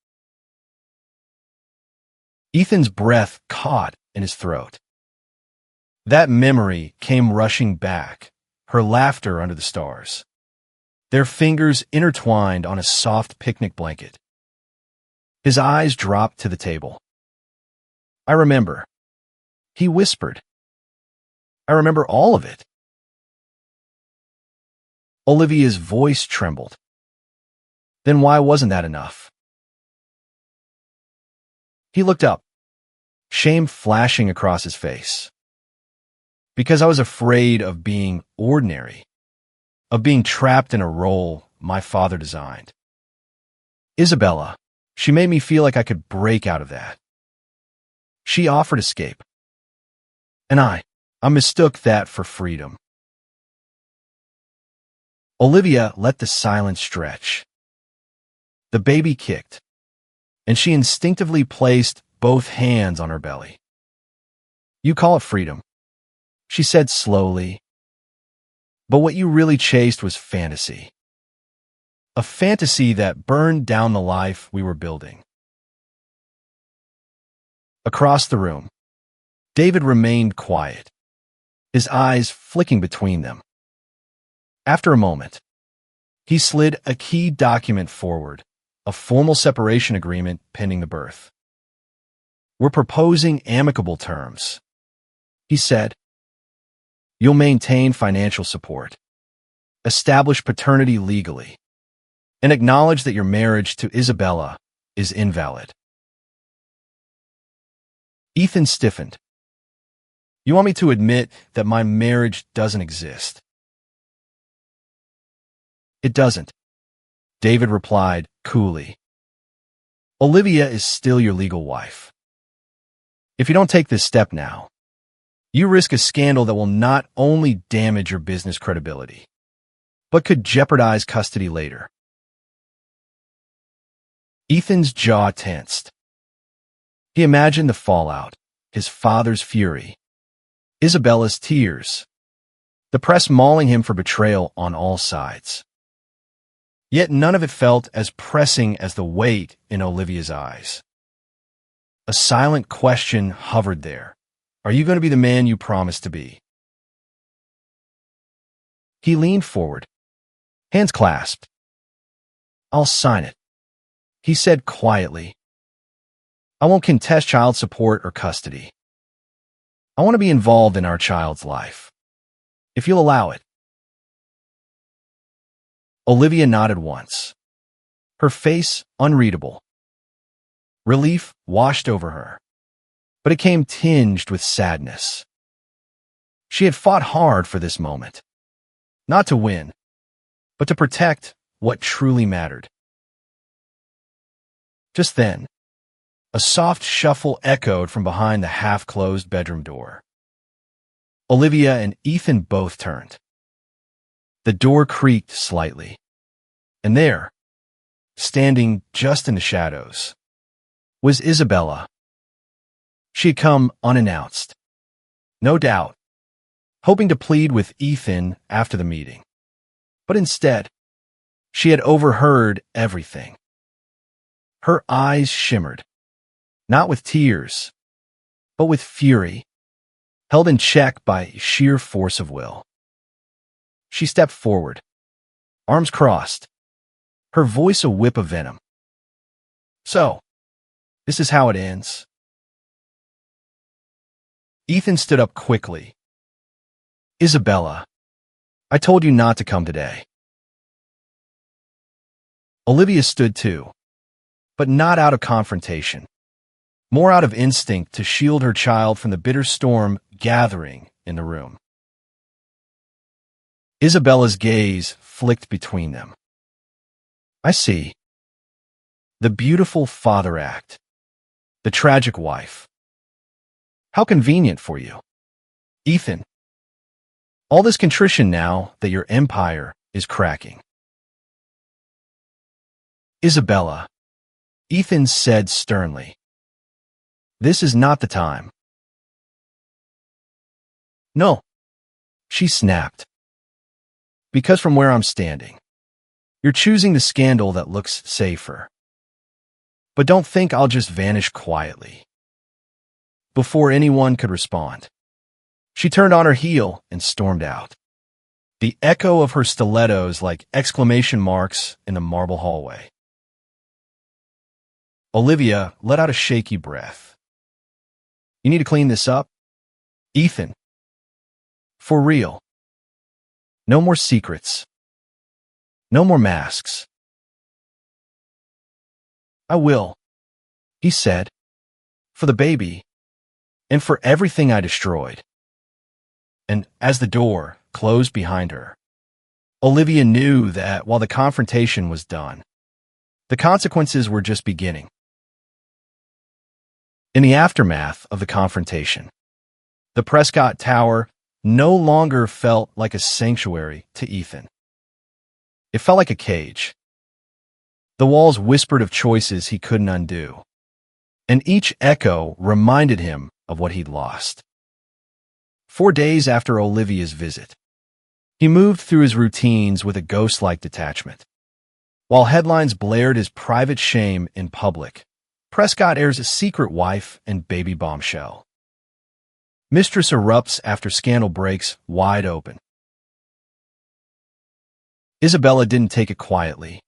Ethan's breath caught in his throat. That memory came rushing back, her laughter under the stars, their fingers intertwined on a soft picnic blanket. His eyes dropped to the table. "I remember," he whispered. "I remember all of it." Olivia's voice trembled. "Then why wasn't that enough?" He looked up, shame flashing across his face. "Because I was afraid of being ordinary, of being trapped in a role my father designed. Isabella, she made me feel like I could break out of that. She offered escape. And I mistook that for freedom." Olivia let the silence stretch. The baby kicked, and she instinctively placed both hands on her belly. "You call it freedom," she said slowly. "But what you really chased was fantasy. A fantasy that burned down the life we were building." Across the room, David remained quiet, his eyes flicking between them. After a moment, he slid a key document forward, a formal separation agreement pending the birth. "We're proposing amicable terms," he said. "You'll maintain financial support, establish paternity legally, and acknowledge that your marriage to Isabella is invalid." Ethan stiffened. "You want me to admit that my marriage doesn't exist?" "It doesn't," David replied coolly. "Olivia is still your legal wife. If you don't take this step now, you risk a scandal that will not only damage your business credibility, but could jeopardize custody later." Ethan's jaw tensed. He imagined the fallout, his father's fury, Isabella's tears, the press mauling him for betrayal on all sides. Yet none of it felt as pressing as the weight in Olivia's eyes. A silent question hovered there. Are you going to be the man you promised to be? He leaned forward, hands clasped. "I'll sign it," he said quietly. "I won't contest child support or custody. I want to be involved in our child's life, if you'll allow it." Olivia nodded once, her face unreadable. Relief washed over her, but it came tinged with sadness. She had fought hard for this moment, not to win, but to protect what truly mattered. Just then, a soft shuffle echoed from behind the half-closed bedroom door. Olivia and Ethan both turned. The door creaked slightly, and there, standing just in the shadows, was Isabella. She had come unannounced, no doubt, hoping to plead with Ethan after the meeting. But instead, she had overheard everything. Her eyes shimmered, not with tears, but with fury, held in check by sheer force of will. She stepped forward, arms crossed, her voice a whip of venom. "So, this is how it ends." Ethan stood up quickly. "Isabella, I told you not to come today." Olivia stood too, but not out of confrontation, more out of instinct to shield her child from the bitter storm gathering in the room. Isabella's gaze flicked between them. "I see. The beautiful father act. The tragic wife. How convenient for you, Ethan. All this contrition now that your empire is cracking." "Isabella," Ethan said sternly, "this is not the time." "No," she snapped. "Because from where I'm standing, you're choosing the scandal that looks safer. But don't think I'll just vanish quietly." Before anyone could respond, she turned on her heel and stormed out, the echo of her stilettos like exclamation marks in the marble hallway. Olivia let out a shaky breath. "You need to clean this up, Ethan. For real. No more secrets. No more masks." "I will," he said, "for the baby, and for everything I destroyed." And as the door closed behind her, Olivia knew that while the confrontation was done, the consequences were just beginning. In the aftermath of the confrontation, the Prescott Tower no longer felt like a sanctuary to Ethan. It felt like a cage. The walls whispered of choices he couldn't undo, and each echo reminded him of what he'd lost. 4 days after Olivia's visit, he moved through his routines with a ghost-like detachment. While headlines blared his private shame in public, Prescott airs a secret wife and baby bombshell. Mistress erupts after scandal breaks wide open. Isabella didn't take it quietly.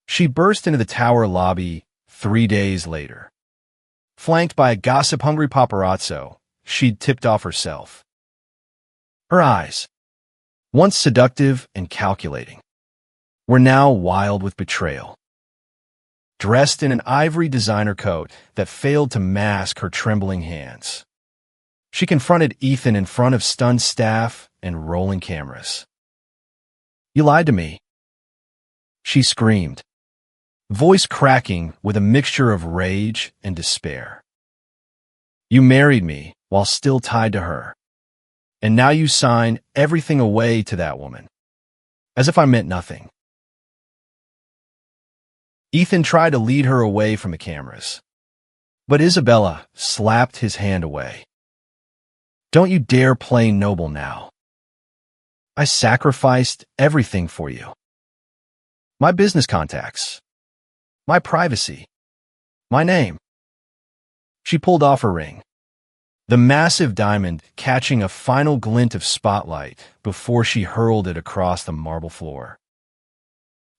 She burst into the tower lobby 3 days later. Flanked by a gossip-hungry paparazzo she'd tipped off herself. Her eyes, once seductive and calculating, were now wild with betrayal. Dressed in an ivory designer coat that failed to mask her trembling hands, she confronted Ethan in front of stunned staff and rolling cameras. "You lied to me," she screamed, voice cracking with a mixture of rage and despair. "You married me while still tied to her, and now you sign everything away to that woman, as if I meant nothing." Ethan tried to lead her away from the cameras, but Isabella slapped his hand away. "Don't you dare play noble now. I sacrificed everything for you. My business contacts, my privacy, my name." She pulled off her ring, the massive diamond catching a final glint of spotlight before she hurled it across the marble floor.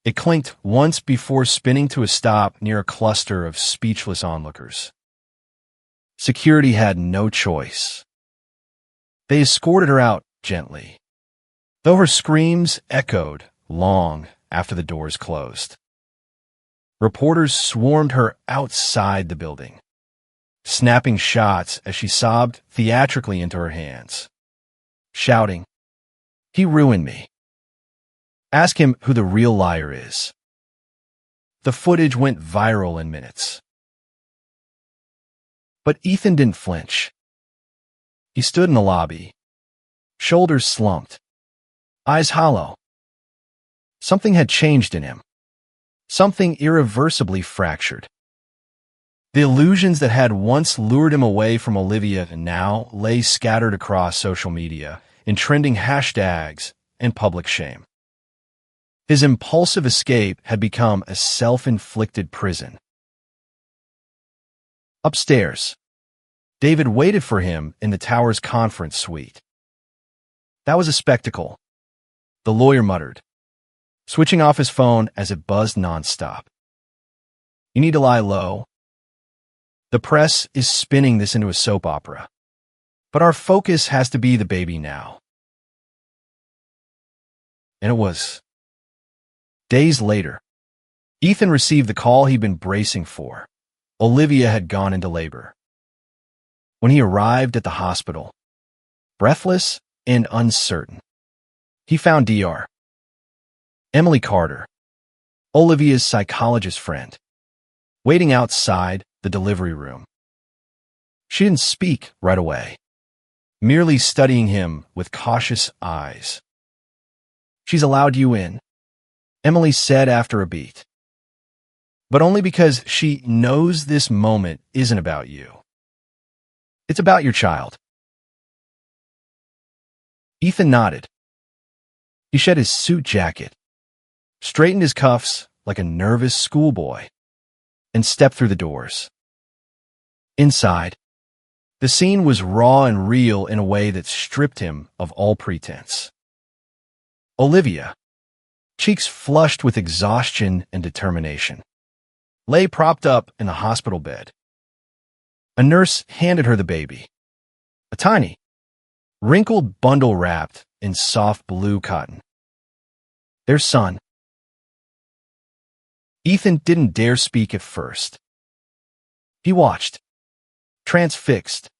It clinked once before spinning to a stop near a cluster of speechless onlookers. Security had no choice. They escorted her out gently, though her screams echoed long after the doors closed. Reporters swarmed her outside the building, snapping shots as she sobbed theatrically into her hands, shouting, "He ruined me. Ask him who the real liar is." The footage went viral in minutes. But Ethan didn't flinch. He stood in the lobby, shoulders slumped, eyes hollow. Something had changed in him. Something irreversibly fractured. The illusions that had once lured him away from Olivia now lay scattered across social media in trending hashtags and public shame. His impulsive escape had become a self-inflicted prison. Upstairs, David waited for him in the tower's conference suite. "That was a spectacle," the lawyer muttered, switching off his phone as it buzzed nonstop. "You need to lie low. The press is spinning this into a soap opera. But our focus has to be the baby now." And it was. Days later, Ethan received the call he'd been bracing for. Olivia had gone into labor. When he arrived at the hospital, breathless and uncertain, he found Dr. Emily Carter, Olivia's psychologist friend, waiting outside the delivery room. She didn't speak right away, merely studying him with cautious eyes. "She's allowed you in," Emily said after a beat. "But only because she knows this moment isn't about you. It's about your child." Ethan nodded. He shed his suit jacket, straightened his cuffs like a nervous schoolboy, and stepped through the doors. Inside, the scene was raw and real in a way that stripped him of all pretense. Olivia, cheeks flushed with exhaustion and determination, lay propped up in the hospital bed. A nurse handed her the baby, a tiny, wrinkled bundle wrapped in soft blue cotton. Their son. Ethan didn't dare speak at first. He watched, transfixed,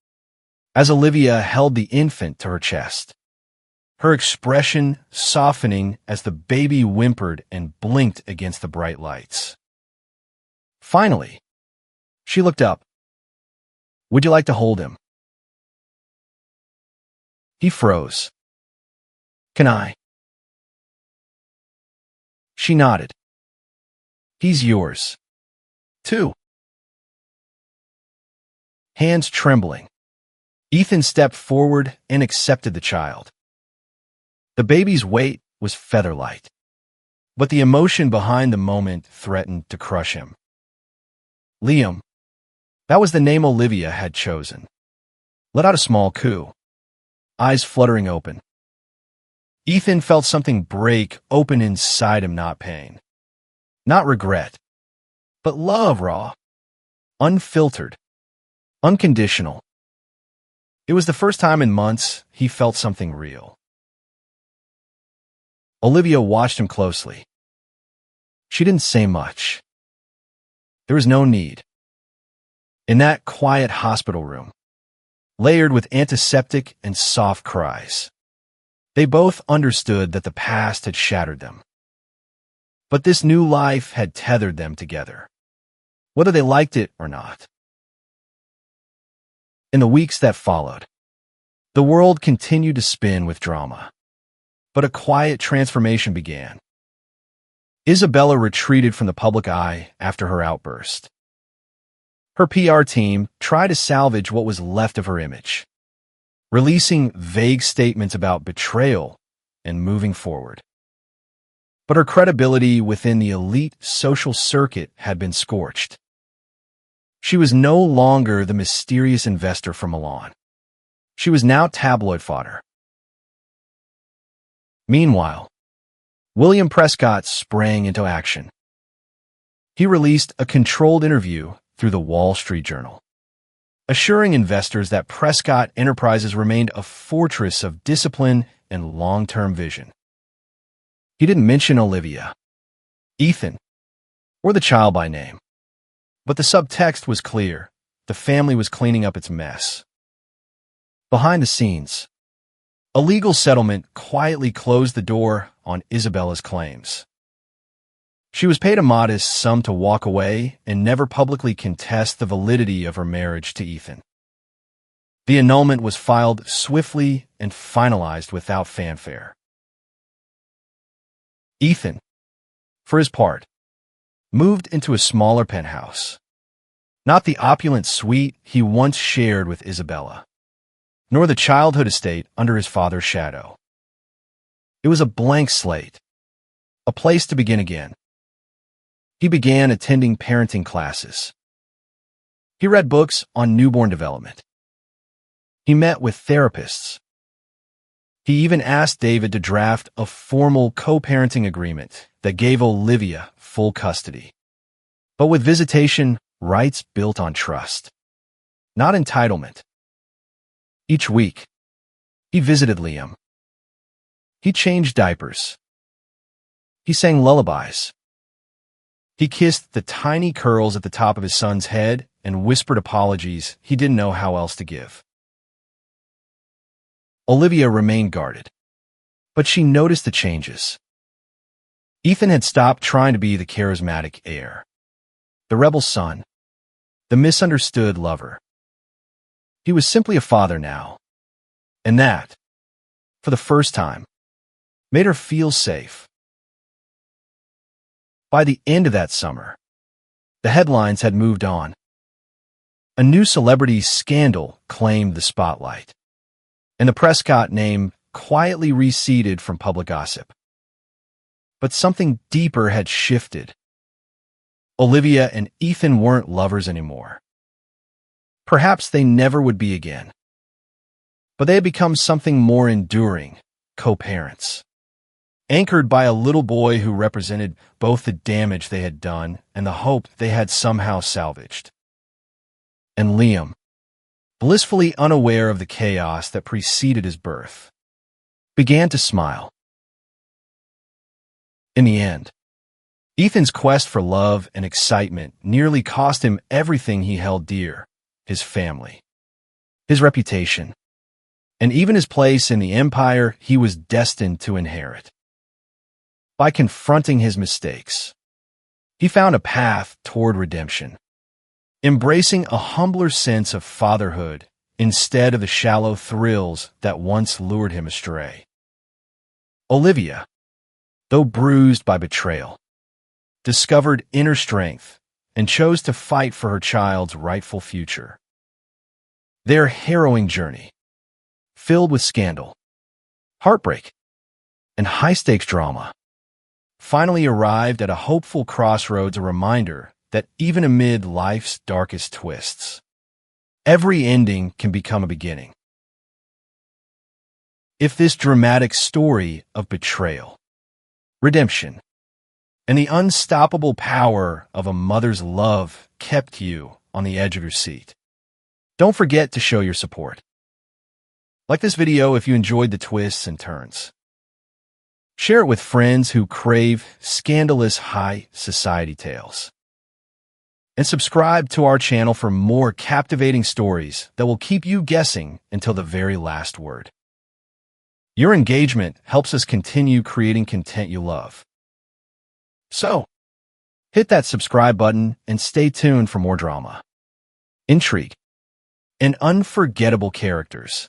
as Olivia held the infant to her chest, her expression softening as the baby whimpered and blinked against the bright lights. Finally, she looked up. "Would you like to hold him?" He froze. "Can I?" She nodded. "He's yours, too." Hands trembling, Ethan stepped forward and accepted the child. The baby's weight was feather-light, but the emotion behind the moment threatened to crush him. Liam, that was the name Olivia had chosen, let out a small coo, eyes fluttering open. Ethan felt something break open inside him, not pain, not regret, but love, raw, unfiltered, unconditional. It was the first time in months he felt something real. Olivia watched him closely. She didn't say much. There was no need. In that quiet hospital room, layered with antiseptic and soft cries, they both understood that the past had shattered them. But this new life had tethered them together, whether they liked it or not. In the weeks that followed, the world continued to spin with drama, but a quiet transformation began. Isabella retreated from the public eye after her outburst. Her PR team tried to salvage what was left of her image, releasing vague statements about betrayal and moving forward. But her credibility within the elite social circuit had been scorched. She was no longer the mysterious investor from Milan. She was now tabloid fodder. Meanwhile, William Prescott sprang into action. He released a controlled interview through the Wall Street Journal, assuring investors that Prescott Enterprises remained a fortress of discipline and long-term vision. He didn't mention Olivia, Ethan, or the child by name. But the subtext was clear. The family was cleaning up its mess. Behind the scenes, a legal settlement quietly closed the door on Isabella's claims. She was paid a modest sum to walk away and never publicly contest the validity of her marriage to Ethan. The annulment was filed swiftly and finalized without fanfare. Ethan, for his part, moved into a smaller penthouse. Not the opulent suite he once shared with Isabella, nor the childhood estate under his father's shadow. It was a blank slate, a place to begin again. He began attending parenting classes. He read books on newborn development. He met with therapists. He even asked David to draft a formal co-parenting agreement that gave Olivia full custody, but with visitation rights built on trust, not entitlement. Each week, he visited Liam. He changed diapers. He sang lullabies. He kissed the tiny curls at the top of his son's head and whispered apologies he didn't know how else to give. Olivia remained guarded, but she noticed the changes. Ethan had stopped trying to be the charismatic heir, the rebel son, the misunderstood lover. He was simply a father now, and that, for the first time, made her feel safe. By the end of that summer, the headlines had moved on. A new celebrity scandal claimed the spotlight, and the Prescott name quietly receded from public gossip. But something deeper had shifted. Olivia and Ethan weren't lovers anymore. Perhaps they never would be again. But they had become something more enduring, co-parents, anchored by a little boy who represented both the damage they had done and the hope they had somehow salvaged. And Liam, blissfully unaware of the chaos that preceded his birth, began to smile. In the end, Ethan's quest for love and excitement nearly cost him everything he held dear: his family, his reputation, and even his place in the empire he was destined to inherit. By confronting his mistakes, he found a path toward redemption, embracing a humbler sense of fatherhood instead of the shallow thrills that once lured him astray. Olivia, though bruised by betrayal, discovered inner strength and chose to fight for her child's rightful future. Their harrowing journey, filled with scandal, heartbreak, and high-stakes drama, finally arrived at a hopeful crossroads, a reminder that even amid life's darkest twists, every ending can become a beginning. If this dramatic story of betrayal, redemption, and the unstoppable power of a mother's love kept you on the edge of your seat, don't forget to show your support. Like this video if you enjoyed the twists and turns. Share it with friends who crave scandalous high society tales. And subscribe to our channel for more captivating stories that will keep you guessing until the very last word. Your engagement helps us continue creating content you love. So, hit that subscribe button and stay tuned for more drama, intrigue, and unforgettable characters.